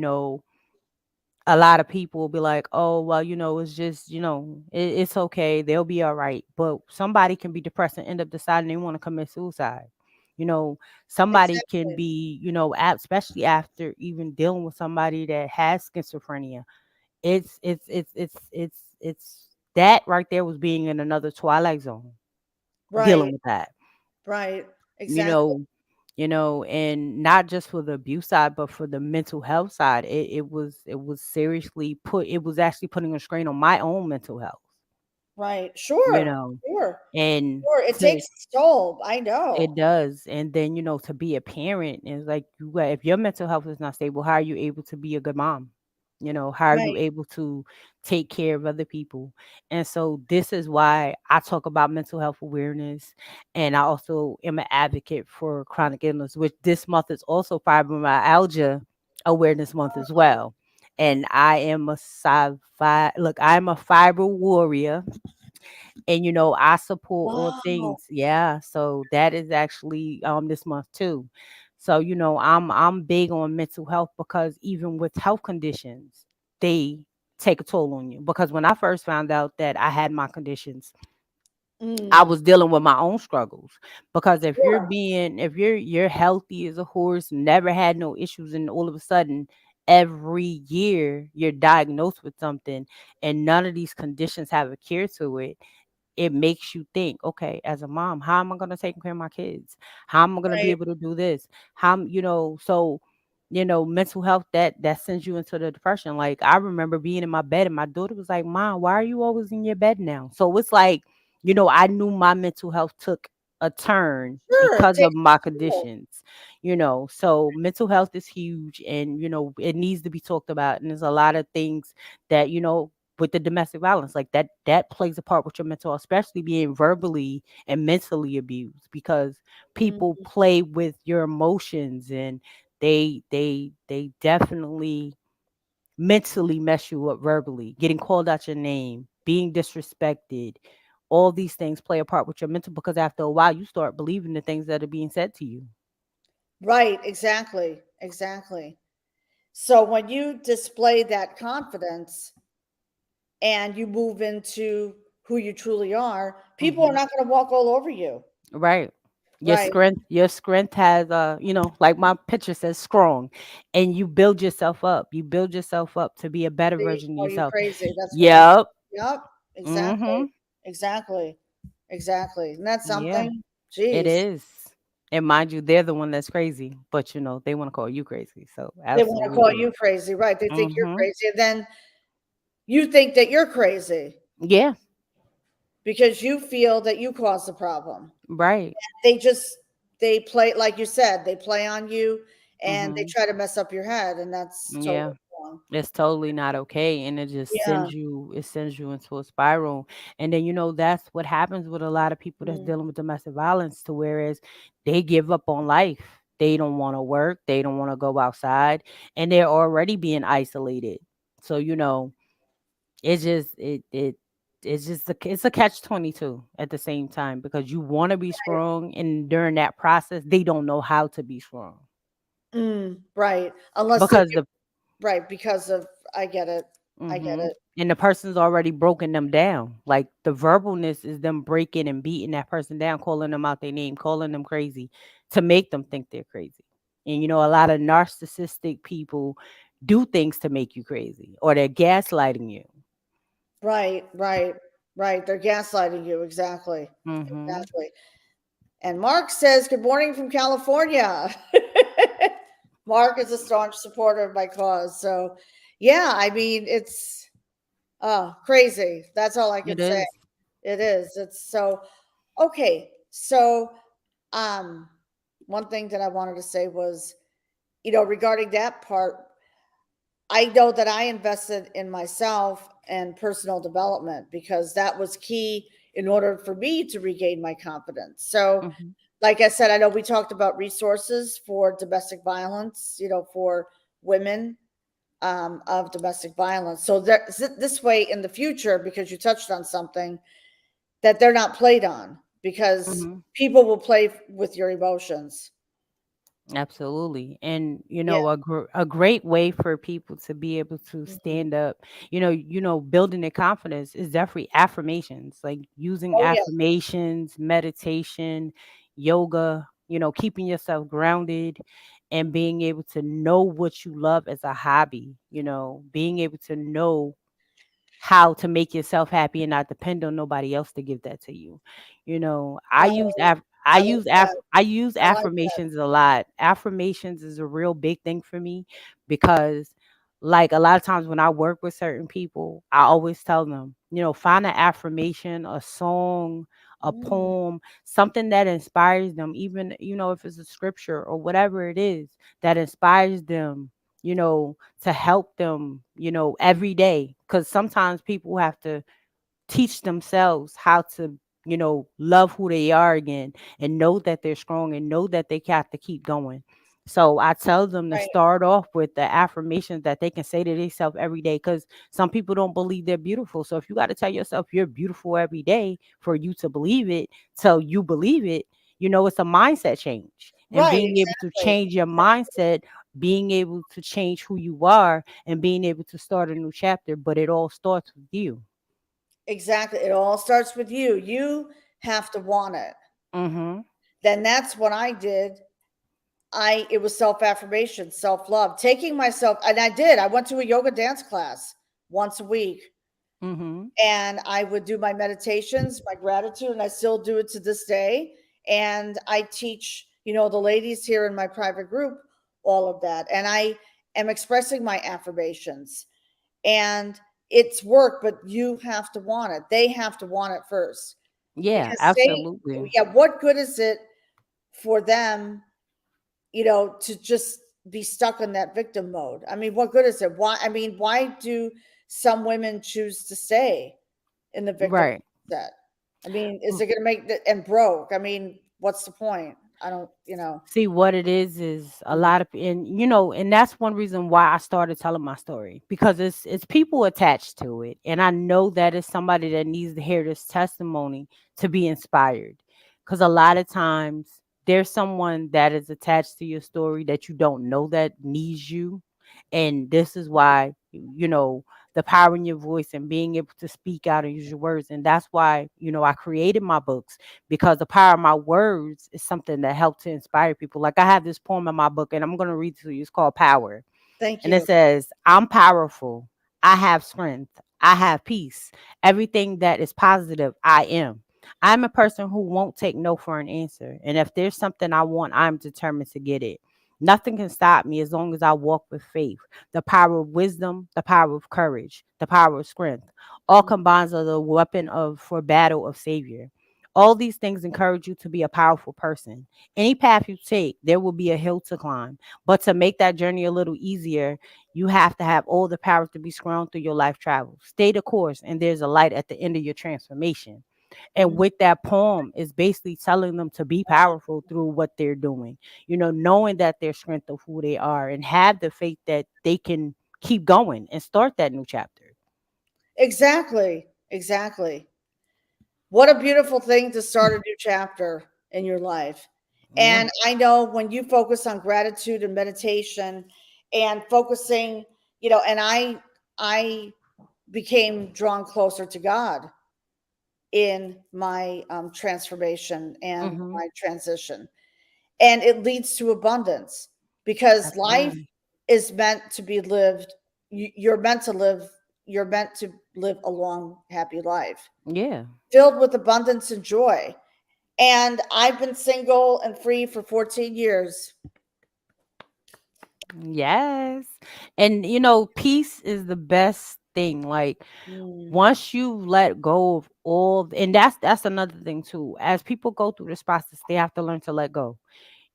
a lot of people will be like, oh, well, it's just, it's okay. They'll be all right. But somebody can be depressed and end up deciding they want to commit suicide. You know, somebody can exactly. be, especially after even dealing with somebody that has schizophrenia. It's that right there was being in another twilight zone, dealing Right, with that. right, You exactly. know, and not just for the abuse side, but for the mental health side, it was seriously it was actually putting a strain on my own mental health, Right. you Sure, know, sure, and sure. It to takes its toll. I it know. does. And then, to be a parent is like, if your mental health is not stable, how are you able to be a good mom? How are you Right. able to take care of other people? And so this is why I talk about mental health awareness. And I also am an advocate for chronic illness, which this month is also fibromyalgia awareness month as well. And I am a look, I'm a fiber warrior, and I support all Wow. things. Yeah, so that is actually this month too. So I'm big on mental health, because even with health conditions, they take a toll on you. Because when I first found out that I had my conditions, I Mm, was dealing with my own struggles. Because if you're sure. being, if you're healthy as a horse, never had no issues, and all of a sudden every year you're diagnosed with something, and none of these conditions have a cure to it, it makes you think, okay, as a mom, how am I going to take care of my kids? How am I going to be Right. able to do this? So mental health, that sends you into the depression. Like, I remember being in my bed and my daughter was like, Mom, why are you always in your bed now? So it's like, I knew my mental health took a turn Sure. It because of takes my a toll. conditions. So mental health is huge, and it needs to be talked about. And there's a lot of things that, with the domestic violence, like that plays a part with your mental health, especially being verbally and mentally abused, because people Mm, play with your emotions, and they definitely mentally mess you up verbally, getting called out your name, being disrespected. All these things play a part with your mental, because after a while you start believing the things that are being said to you. right. Exactly. Exactly. So when you display that confidence and you move into who you truly are, people are Hmm. not going to walk all over you. Right. Right. Your strength has, like my picture says, strong, and you build yourself up. You build yourself up to be a better They version of call you yourself. crazy. That's what they. Yep. Yep. Mm-hmm. Exactly. Exactly. Exactly. And that's Yeah, something. it Jeez. is. And mind you, they're the one that's crazy, but they want to call you crazy. So They want to call absolutely. you crazy. Right. They think you're Mm-hmm. crazy. And then you think that you're crazy Yeah. because you feel that you caused the problem. Right. They just, they play, like you said, they play on you and they Mm-hmm. try to mess up your head. And that's totally Yeah. wrong. It's totally not okay, and Yeah. it sends you into a spiral. And then that's what happens with a lot of people that's Mm, dealing with domestic violence, to whereas they give up on life. They don't want to work, they don't want to go outside, and they're already being isolated. So it's just it's a catch 22 at the same time, because you want to be strong, and during that process they don't know how to be strong, right. Unless they're, because the right. Because of, I get it. I get hmm it. and the person's already broken them down. Like, the verbalness is them breaking and beating that person down, calling them out their name, calling them crazy, to make them think they're crazy. And a lot of narcissistic people do things to make you crazy, or they're gaslighting you. Right. Right. Right. They're gaslighting you. Exactly. Hmm. Exactly. And Mark says, "Good morning from California." Mark is a staunch supporter of my cause. So, yeah, I mean, it's crazy. That's all I It can say. is. It is. It's so okay. So, um, one thing that I wanted to say was, regarding that part, I know that I invested in myself and personal development because that was key in order for me to regain my confidence. So, Hmm. like I said, I know we talked about resources for domestic violence, for women of domestic violence. So this way in the future, because you touched on something that they're not played on, because Hmm. people will play with your emotions. Absolutely. And Yeah. a great way for people to be able to Mhm. stand up, building their confidence, is definitely affirmations, like using Oh yeah. affirmations, meditation, yoga, keeping yourself grounded, and being able to know what you love as a hobby, being able to know how to make yourself happy and not depend on nobody else to give that to you. Oh, I like that. I use I like that. affirmations a lot. Affirmations is a real big thing for me, because, like, a lot of times when I work with certain people, I always tell them, find an affirmation, a song, a Mm, poem, something that inspires them, even, if it's a scripture or whatever it is that inspires them, to help them, every day. Because sometimes people have to teach themselves how to, love who they are again, and know that they're strong, and know that they have to keep going. So I tell them to right. start off with the affirmations that they can say to themselves every day, because some people don't believe they're beautiful. So if you got to tell yourself you're beautiful every day for you to believe it, so you believe it, it's a mindset change. And Right. being able to Exactly. change your mindset, being able to change who you are, and being able to start a new chapter. But it all starts with you. Exactly. It all starts with you. You have to want it. Mhm. Then that's what I did. It was self-affirmation, self-love, taking myself, and I did. I went to a yoga dance class once a week, Mhm. and I would do my meditations, my gratitude, and I still do it to this day. And I teach, the ladies here in my private group all of that. And I am expressing my affirmations. And it's work, but you have to want it. They have to want it first. Yeah, Because absolutely. yeah, what good is it for them, to just be stuck in that victim mode? I mean, what good is it? Why do some women choose to stay in the victim Right. mindset? I mean, is it going to make the and broke? I mean, what's the point? I don't. See, what it is a Mm, lot of, and that's one reason why I started telling my story, because it's people attached to it, and I know that it's somebody that needs to hear this testimony to be inspired, because a lot of times there's someone that is attached to your story that you don't know that needs you, and this is why, the power in your voice and being able to speak out and use your words, and that's why, I created my books, because the power of my words is something that helps to inspire people. Like, I have this poem in my book, and I'm going to read it to you. It's called Power. thank And it you. says, I'm powerful. I have strength. I have peace. Everything that is positive, I am. I'm a person who won't take no for an answer. And if there's something I want, I'm determined to get it. Nothing can stop me as long as I walk with faith. The power of wisdom, the power of courage, the power of strength. All combines are the weapon of for battle of savior. All these things encourage you to be a powerful person. Any path you take, there will be a hill to climb. But to make that journey a little easier, you have to have all the power to be strong through your life travel. Stay the course, and there's a light at the end of your transformation. And Mhm. with that poem is basically telling them to be powerful through what they're doing, knowing that they're strength of who they are, and have the faith that they can keep going and start that new chapter. Exactly. Exactly. What a beautiful thing to start a new chapter in your life. Yeah. And I know when you focus on gratitude and meditation and focusing, and I became drawn closer to God in my transformation and Hmm. my transition. And it leads to abundance because That's life right. is meant to be lived. You're meant to live. You're meant to live a long, happy life Yeah. filled with abundance and joy. And I've been single and free for 14 years. Yes. And peace is the best thing. Like, Mm, once you let go of all, and that's another thing too. As people go through this process, they have to learn to let go.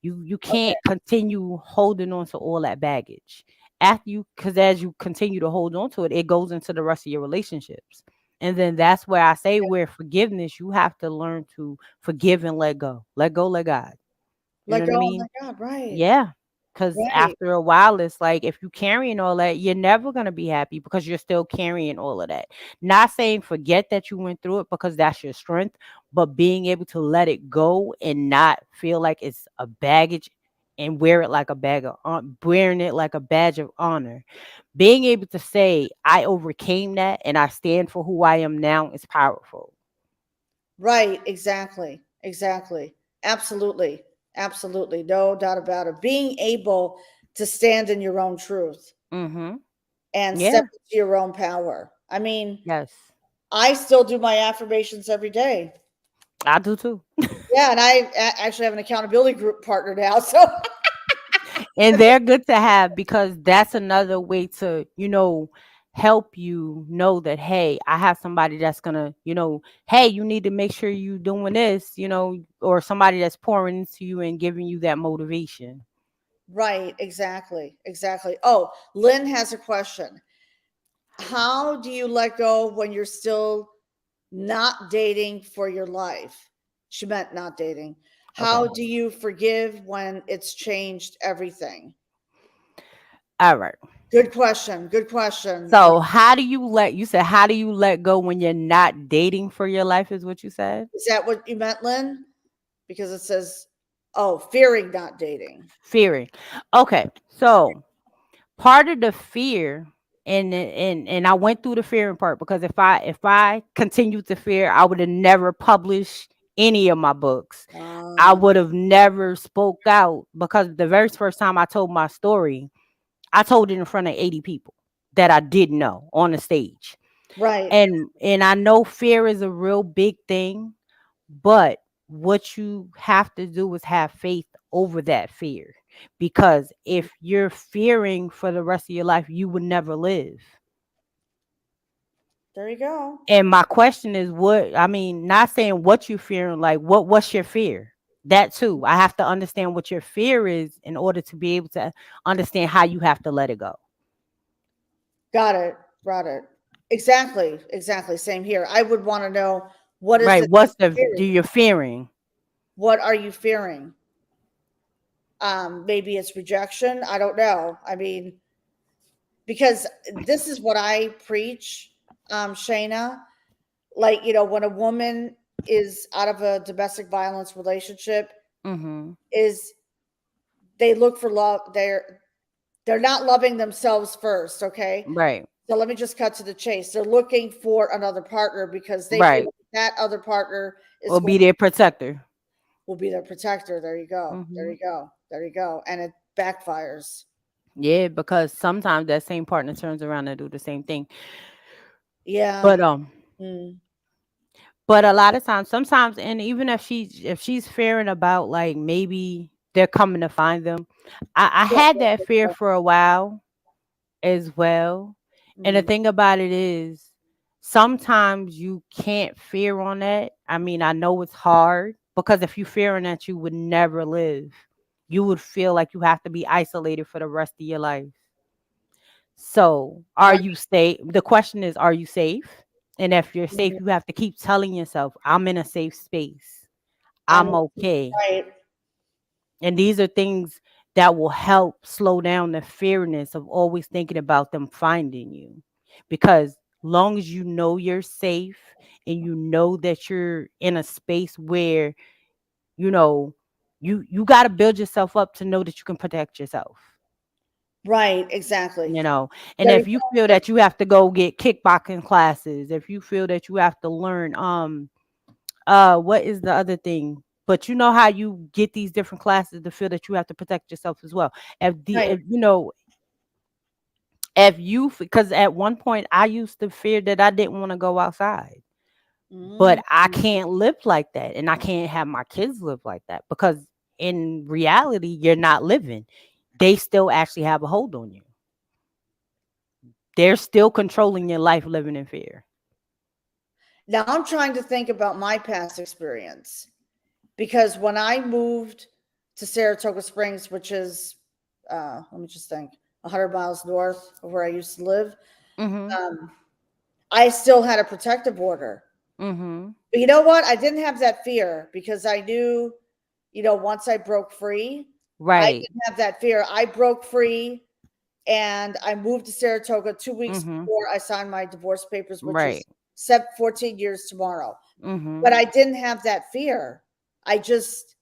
You okay. can't continue holding on to all that baggage. After you Because as you continue to hold on to it, it goes into the rest of your relationships. And then that's where I say, where forgiveness, you have to learn to forgive and let go. Let go, let God. You know Let what I go and mean? let God. Right. Yeah. Because Right. after a while, it's like, if you carrying all that, you're never going to be happy, because you're still carrying all of that. Not saying forget that you went through it, because that's your strength, but being able to let it go and not feel like it's a baggage, and wear it like a wearing it like a badge of honor. Being able to say, I overcame that and I stand for who I am now, is powerful. Right. Exactly. Exactly. Absolutely. Absolutely. No doubt about it. Being able to stand in your own truth Mm-hmm. and step Yeah. into your own power. I mean, Yes. I still do my affirmations every day. I do too. Yeah. And I actually have an accountability group partner now. So, And they're good to have, because that's another way to, help you know that, hey, I have somebody that's gonna, hey, you need to make sure you doing this, or somebody that's pouring into you and giving you that motivation. right. Exactly. Exactly. Oh, Lynn has a question. How do you let go when you're still not dating for your life? She meant not dating. How Okay. do you forgive when it's changed everything? All right. Good question. Good question. So you said, how do you let go when you're not dating for your life, is what you said? Is that what you meant, Lynn? Because it says, oh, fearing not dating. Fearing. Okay. So part of the fear, and I went through the fearing part, because if I continued to fear, I would have never published any of my books. I Uh, would have never spoke out because the very first time I told my story, I told it in front of 80 people that I didn't know on the stage. right. And I know fear is a real big thing, but what you have to do is have faith over that fear. Because if you're fearing for the rest of your life, you would never live. There you go. And my question is what I mean, not saying what you're fearing, like what's your fear? That too. I have to understand what your fear is in order to be able to understand how you have to let it go. Got it. Got it. Exactly. Exactly. Same here. I would want to know what is Right. it that What's the you're do fearing? you're fearing? What are you fearing? Maybe it's rejection. I don't know. I mean, because this is what I preach, Shayna. Like, when a woman is out of a domestic violence relationship, Mm-hmm. is they look for love. They're not loving themselves first, okay? Right. So let me just cut to the chase. They're looking for another partner because they feel Right. like that other partner is Or going be their protector. will be their protector. There you go. There Mm-hmm. you go. There you go. And it backfires. Yeah, because sometimes that same partner turns around and do the same thing. Yeah. But Mm. but a lot of times, sometimes, and even if she's fearing about like maybe they're coming to find them, I Yeah, had yeah, that fear yeah, for a while as well. yeah. And the Mm. thing about it is, sometimes you can't fear on that. I mean, I know it's hard because if you fearing that, you would never live. You would feel like you have to be isolated for the rest of your life. So, are Right. you safe? The question is, are you safe? And if you're safe, Mhm. you have to keep telling yourself, I'm in a safe space. I'm I'm okay. right. And these are things that will help slow down the fearness of always thinking about them finding you. Because long as you know you're safe and you know that you're in a space where, you know, you got to build yourself up to know that you can protect yourself. Right. Exactly. You know, and There you if you go. feel that you have to go get kickboxing classes, if you feel that you have to learn what is the other thing, but you know how you get these different classes to feel that you have to protect yourself as well. Right. If you know, if you, because at one point I used to fear that I didn't want to go outside, but Mm. I can't live like that, and I can't have my kids live like that, because in reality you're not living. They still actually have a hold on you. They're still controlling your life living in fear. Now I'm trying to think about my past experience because when I moved to Saratoga Springs, which is, let me just think, 100 miles north of where I used to live, Mhm. um, I still had a protective order. Mhm. But you know what? I didn't have that fear because I knew, once I broke free, I Right. didn't have that fear. I broke free and I moved to Saratoga 2 weeks Mhm. before I signed my divorce papers, which Right. is 14 years tomorrow. But Mhm. I didn't have that fear. I just,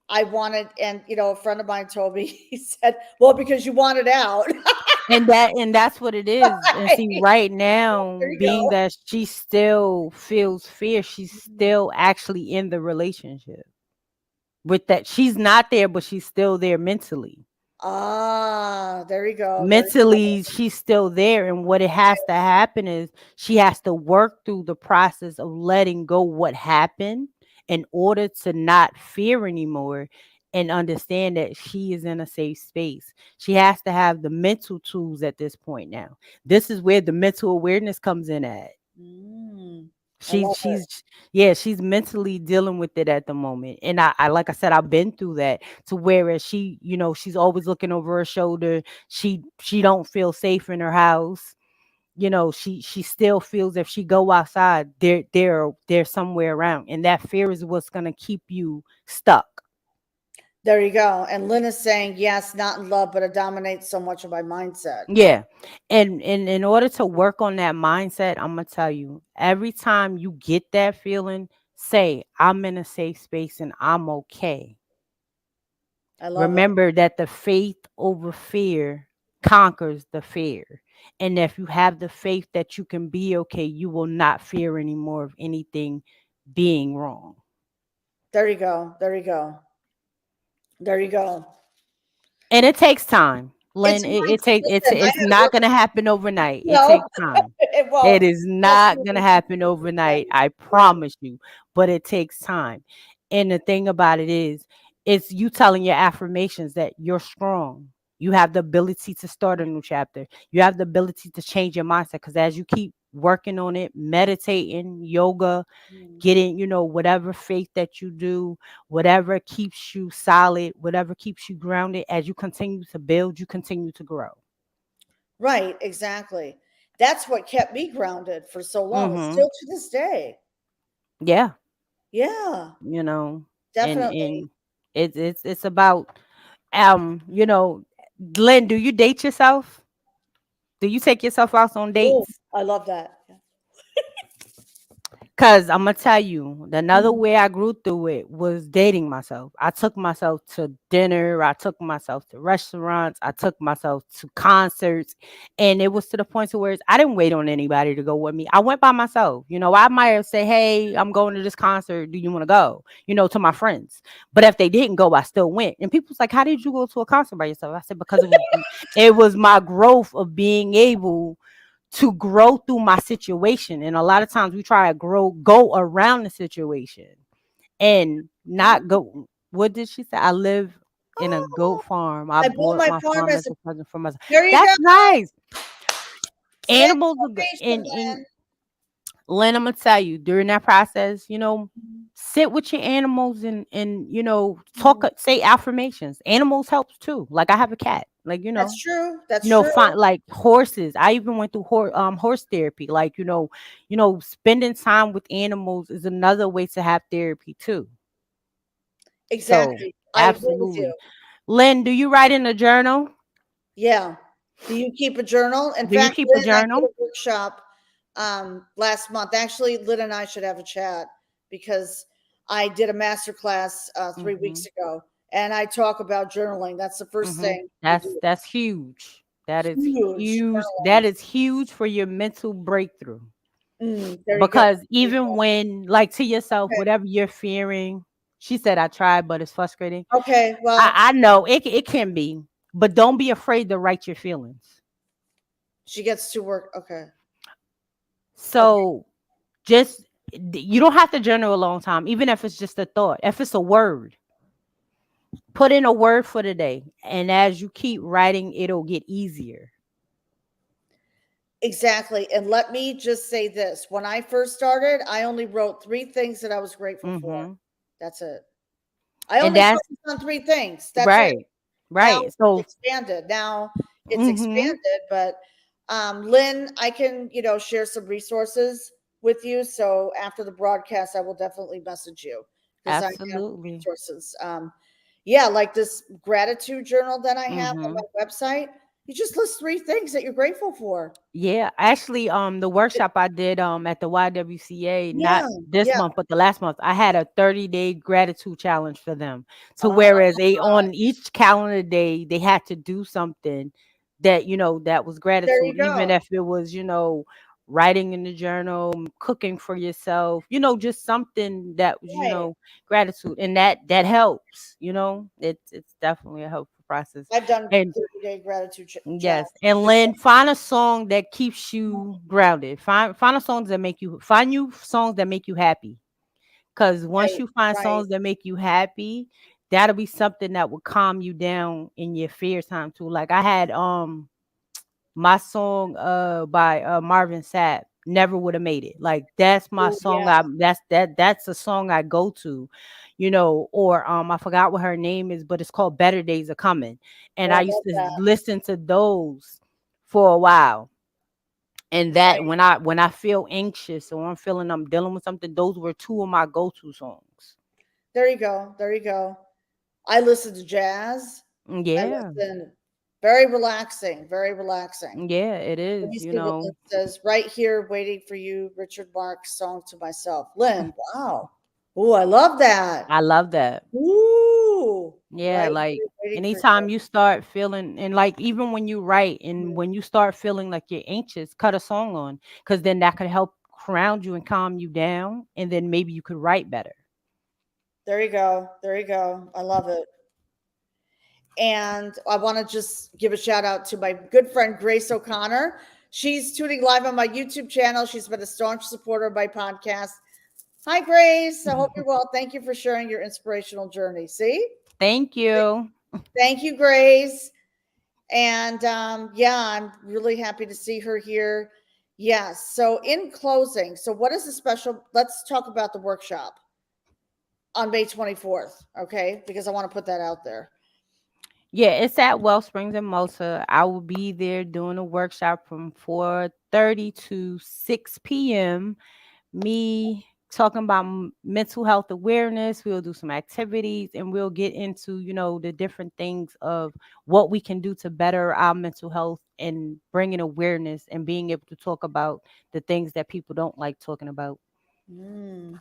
I wanted, and a friend of mine told me, he said, well, because you wanted out. And that's what it is. And see, right There now, you being go. that she still feels fear, she's still actually in the relationship. With that, she's not there, but she's still there mentally. Ah, there you go. There you Mentally, she's still there. And what it has to happen is she has to work through the process of letting go what happened in order to not fear anymore and understand that she is in a safe space. She has to have the mental tools at this point now. This is where the mental awareness comes in at. Mm, I She love it. she's yeah, she's mentally dealing with it at the moment. And I like I said, I've been through that, to whereas she, she's always looking over her shoulder. She don't feel safe in her house. She still feels if she go outside, they're somewhere around. And that fear is what's gonna keep you stuck. There you go. And Lynn is saying, yes, not in love, but it dominates so much of my mindset. Yeah. And in order to work on that mindset, I'm gonna tell you, every time you get that feeling, say, I'm in a safe space and I'm okay. I love it. Remember that the faith over fear conquers the fear. And if you have the faith that you can be okay, you will not fear anymore of anything being wrong. There you go. There you go. There you go. And it takes time, It's Lynn. my listen, I It's had not work. gonna happen overnight. It No, takes time. it It won't. is Trust not gonna me. happen overnight. I Yeah. promise you. But it takes time. And the thing about it is, it's you telling your affirmations that you're strong. You have the ability to start a new chapter. You have the ability to change your mindset because as you keep working on it, meditating, yoga, Mm. getting, whatever faith that you do, whatever keeps you solid, whatever keeps you grounded, as you continue to build, you continue to grow. Right, exactly. That's what kept me grounded for so long. It's Mm-hmm. still to this day. Yeah. Yeah, you know and definitely. it's about um you know Glenn, do you date yourself? Do you take yourself out on Oh, dates? I love that. Cause I'm gonna tell you, another Mhm. way I grew through it was dating myself. I took myself to dinner, I took myself to restaurants, I took myself to concerts, and it was to the point to where I didn't wait on anybody to go with me. I went by myself. I might have said, "Hey, I'm going to this concert. Do you want to go?" To my friends. But if they didn't go, I still went. And people's like, "How did you go to a concert by yourself?" I said, "Because it was my growth of being able to grow through my situation." And a lot of times we try to go around the situation and Oh, not go. What did she say? I live in a goat oh, farm. I I bought bought my my farm farm as as a a present for myself. there you That's go. nice. Same Animals are good. location, And Lynn, I'm gonna tell you, during that process, Glenn. sit with your animals and talk, Mhm. say affirmations. Animals helps too. Like I have a cat. Like That's true. That's true. find like horses. I even went through horse therapy. Like spending time with animals is another way to have therapy too. So Exactly. I agree with you. absolutely. Lynn, do you write in a journal? Yeah. Do you keep a journal? In Do you fact, keep a Lynn, I did journal? a workshop last month. Actually, Lynn and I should have a chat because I did a master class 3 weeks Mm-hmm. ago, and I talk about journaling. That's the first Mm-hmm. thing you That's do. that's huge. That is Huge huge. journaling. That is huge for your mental breakthrough. There you go. Because There you even go. when, like, to yourself, Okay. whatever you're fearing, she said, I tried, but it's frustrating. Okay. I, Well, I know it can be, but don't be afraid to write your feelings. she gets to work. Okay. Okay. So just, you don't have to journal a long time, even if it's just a thought. If it's a word, put in a word for the day. And as you keep writing, it'll get easier. Exactly. And let me just say this. When I first started, I only wrote three things that I was grateful for. Hmm. That's it. I And only that's focused on three things. That's it. right. Now Right. it's So, expanded. Now it's hmm expanded, but Lynn, I can, share some resources with you. So after the broadcast, I will definitely message you because I have absolutely. resources. Yeah, like this gratitude journal that I have on Hmm. my website. You just list three things that you're grateful for. Yeah, actually, the workshop I did at the YWCA, Yeah, not this yeah. month, but the last month, I had a 30-day gratitude challenge for them. So Uh, whereas they on each calendar day they had to do something that was there you gratitude, even go. if it was, writing in the journal, cooking for yourself, just something that was, Right. gratitude. And that helps, it's definitely a helpful process. I've done And 30-day gratitude yes, challenge. and Lynn, find a song that keeps you grounded. Find a songs that make you find you songs that make you happy. Cause once Right, you find right. songs that make you happy, that'll be something that will calm you down in your fear time too. Like I had my song by Marvin Sapp, Never Would Have Made It. Like that's my Oh song. yeah, That's a song I go to, or I forgot what her name is, but it's called Better Days Are Coming. And oh, I I used love to that. listen to those for a while. And that Right. when I feel anxious or I'm feeling I'm dealing with something, those were two of my go-to songs. There you go. There you go. I listen to jazz. I Yeah. listen very relaxing, very relaxing. Yeah, it Let me is, see what Lynn says. Right here, waiting for you, Richard Mark's song to myself. Lynn, wow. Oh, I love that. I love that. Ooh, Yeah, right like here, waiting for you. anytime you start feeling, and like even when you write and when you start feeling like you're anxious, cut a song on, because then that could help ground you and calm you down, and then maybe you could write better. There you go. There you go. I love it. And I want to just give a shout out to my good friend Grace O'Connor. She's tuning live on my YouTube channel. She's been a staunch supporter of my podcast. Hi, Grace. I hope you're well. Thank you for sharing your inspirational journey. See? Thank you. Thank you, Grace. And yeah, I'm really happy to see her here. Yes. So, in closing, so what is the special? Let's talk about the workshop on May 24th, okay? Because I want to put that out there. Yeah, it's at Wellsprings in Malta. I will be there doing a workshop from 4:30 to 6 p.m. Me talking about mental health awareness. We'll do some activities and we'll get into, the different things of what we can do to better our mental health and bringing awareness and being able to talk about the things that people don't like talking about. Mm,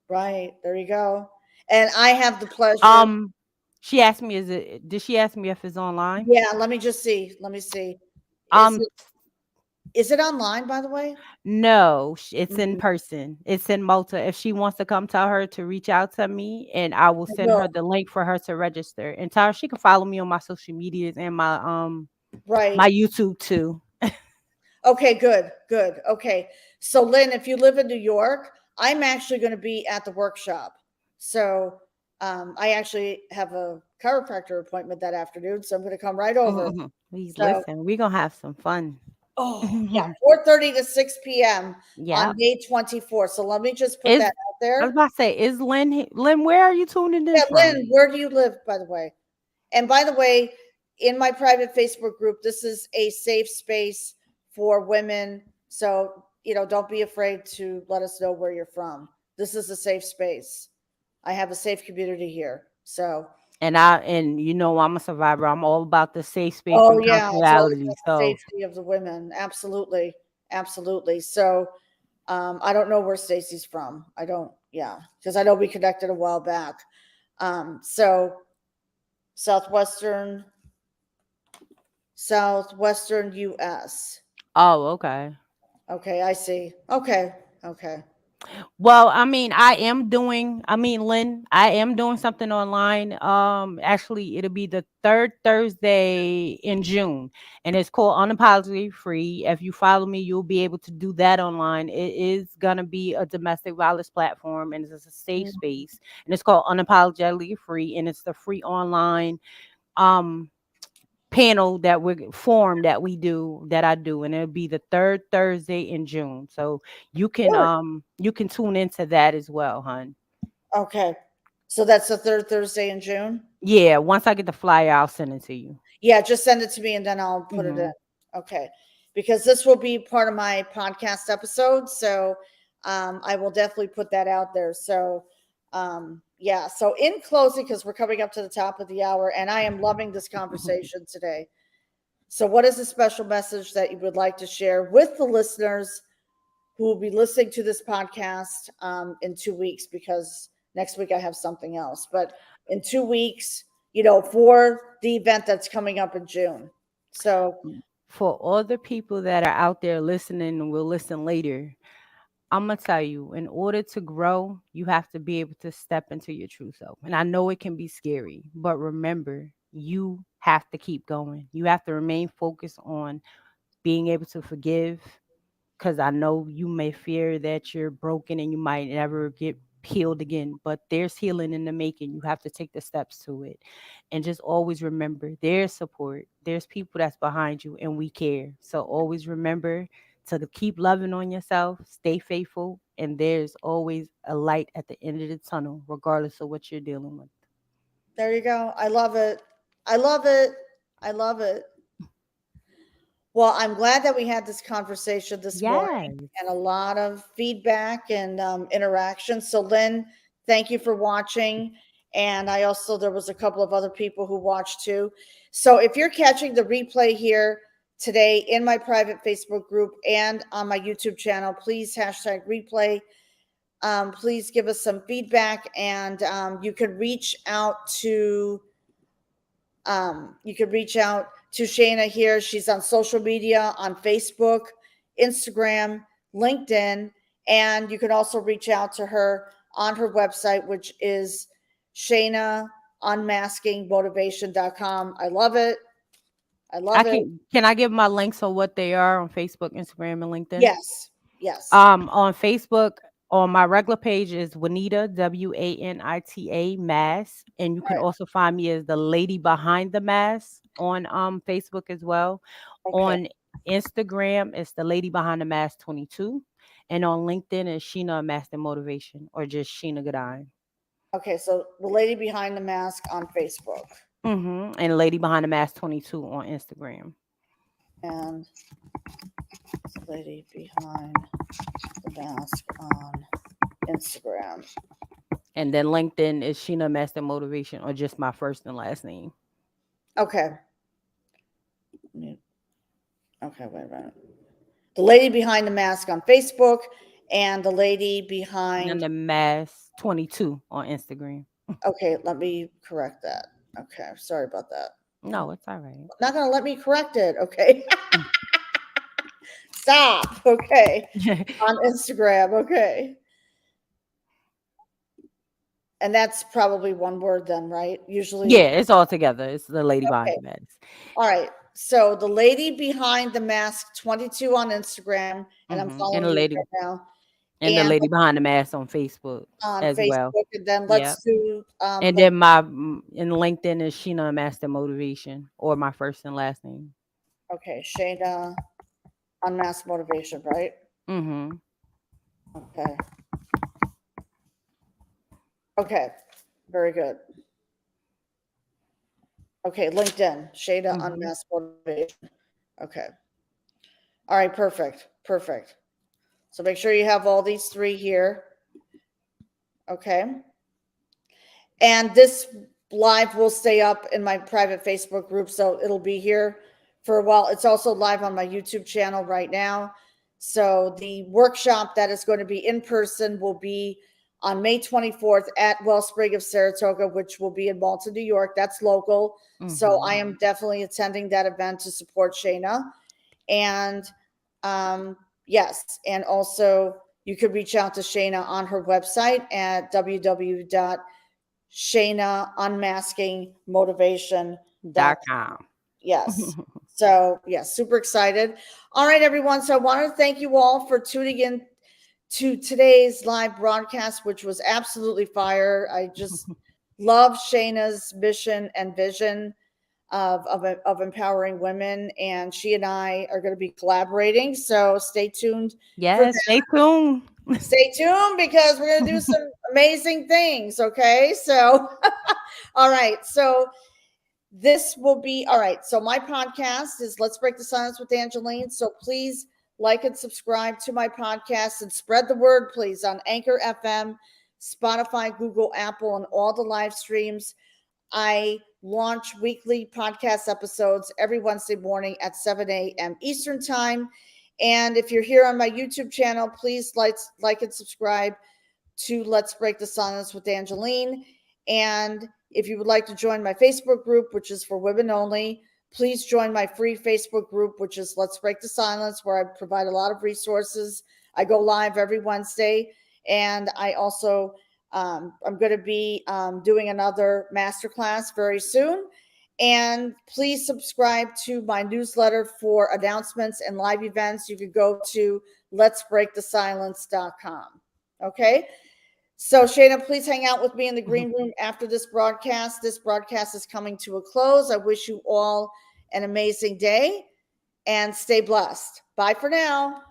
right. There you go. And I have the pleasure. Um, she asked me, did she ask me if it's online? Yeah, let me just see. Let me see. Is Um, it is it online, by the way? No, it's in Mhm. person. It's in Malta. If she wants to come, tell her to reach out to me and I will I send will. her the link for her to register. And tell her she can follow me on my social medias and Right. my YouTube too. Okay, good, good. Okay. So, Lynn, if you live in New York, I'm actually going to be at the workshop. So, I actually have a chiropractor appointment that afternoon. So, I'm going to come right over. Please So, listen, we're gonna have some fun. oh, yeah, 4:30 to 6 p.m. on Yep. May 24th. So, let me just put that Is out I was there. about to say, is Lynn, where are you tuning in Yeah, from? Lynn, where do you live, by the way? And by the way, in my private Facebook group, this is a safe space for women. So, don't be afraid to let us know where you're from. This is a safe space. I have a safe community here. So, And I'm a survivor. I'm all about the safe space oh, and yeah, it's always confidentiality. about the So safety of the women. Absolutely. Absolutely. So, I don't know where Stacy's from. I don't, yeah, because I know we connected a while back. So, Southwestern, Southwestern US. oh, okay. Okay, I see. Okay, okay. Well, Lynn, I am doing something online. Actually, it'll be the third Thursday in June, and it's called Unapologetically Free. If you follow me, you'll be able to do that online. It is gonna be a domestic violence platform, and it's a safe Mm, space, and it's called Unapologetically Free, and it's the free online um panel that I do, and it'll be the third Thursday in June. So good. you can tune into that as well, hon. Okay. So that's the third Thursday in June? Yeah, once I get the flyer, I'll send it to you. Yeah, just send it to me and then I'll put it in. Hmm. Okay. Because this will be part of my podcast episode. So I will definitely put that out there. So yeah. So in closing, because we're coming up to the top of the hour and I am loving this conversation today. So what is a special message that you would like to share with the listeners who will be listening to this podcast in 2 weeks, because next week I have something else. But in 2 weeks, for the event that's coming up in June. So For all the people that are out there listening and will listen later, I'm gonna tell you, in order to grow, you have to be able to step into your true self. And I know it can be scary, but remember, you have to keep going. You have to remain focused on being able to forgive, because I know you may fear that you're broken and you might never get healed again, but there's healing in the making. You have to take the steps to it. And just always remember there's support, there's people that's behind you, and we care. So always remember to keep loving on yourself, stay faithful, and there's always a light at the end of the tunnel, regardless of what you're dealing with. there you go. I love it. I love it. I love it. Well, I'm glad that we had this conversation this morning Yes. and a lot of feedback and interaction. So, Lynn, thank you for watching. And there was a couple of other people who watched too. So, if you're catching the replay here today in my private Facebook group and on my YouTube channel, please hashtag replay. Please give us some feedback, and you could reach out to Shana here. She's on social media on Facebook, Instagram, LinkedIn, and you can also reach out to her on her website, which is Shana Unmasking Motivation.com. I love it. I I love it. can I give my links on what they are on Facebook, Instagram, and LinkedIn? Yes. Yes. On Facebook, on my regular page is Juanita, Wanita Mass, and you All can right. also find me as the lady behind the mask on Facebook as well. Okay. On Instagram, it's the lady behind the mask 22, and on LinkedIn is Sheena Master Motivation or just Sheena Gourdine. Okay. So the lady behind the mask on Facebook And lady behind the mask 22 on Instagram. and the lady behind the mask on Instagram. And then LinkedIn is Sheena Master Motivation or just my first and last name. Okay. Okay. Wait a minute. The lady behind the mask on Facebook and the lady And then behind. the mask 22 on Instagram. Okay. Let me correct that. Okay. Sorry about that. No, it's all right. Not going to let me correct it. Okay. Stop. Okay. On Instagram. Okay. And that's probably one word then, right? Yeah, Usually. it's all together. It's the lady behind Okay. the mask. All right. So the lady behind the mask 22 on Instagram, and I'm And following you right now, the and lady behind the mask on Facebook on as well. Facebook. And then Yeah. let's do And then my in LinkedIn is Sheena Master Motivation or my first and last name. okay, Shana Unmasked Motivation, right? Mm-hmm. Okay. Okay. Very good. Okay, LinkedIn, Shada Mm-hmm. Unmasked Motivation. Okay. All right, perfect. Perfect. So make sure you have all these three here. Okay. And this live will stay up in my private Facebook group, so it'll be here for a while. It's also live on my YouTube channel right now. So the workshop that is going to be in person will be on May 24th at Wellspring of Saratoga, which will be in Malta, New York. That's local. So I Mm-hmm. am definitely attending that event to support Shayna. And yes, and also you could reach out to Shayna on her website at www.shaynaunmaskingmotivation.com. .com. Yes. So, yes, super excited. All right, everyone. So, I want to thank you all for tuning in to today's live broadcast, which was absolutely fire. I just love Shayna's mission and vision of empowering women, and she and I are going to be collaborating. So, stay tuned for Yes, that. stay tuned. Stay tuned because we're going to do some amazing things. Okay. So, all right. So, this will be all right. So my podcast is Let's Break the Silence with Angeline. So please like and subscribe to my podcast and spread the word, please, on Anchor FM, Spotify, Google, Apple, and all the live streams. I launch weekly podcast episodes every Wednesday morning at 7 a.m. Eastern Time. And if you're here on my YouTube channel, please like and subscribe to Let's Break the Silence with Angeline. And if you would like to join my Facebook group, which is for women only, please join my free Facebook group, which is Let's Break the Silence, where I provide a lot of resources. I go live every Wednesday. And I also, I'm going to be doing another masterclass very soon. And please subscribe to my newsletter for announcements and live events. You could go to letsbreakthesilence.com. Okay. So, Shana, please hang out with me in the green room after this broadcast. This broadcast is coming to a close. I wish you all an amazing day and stay blessed. Bye for now.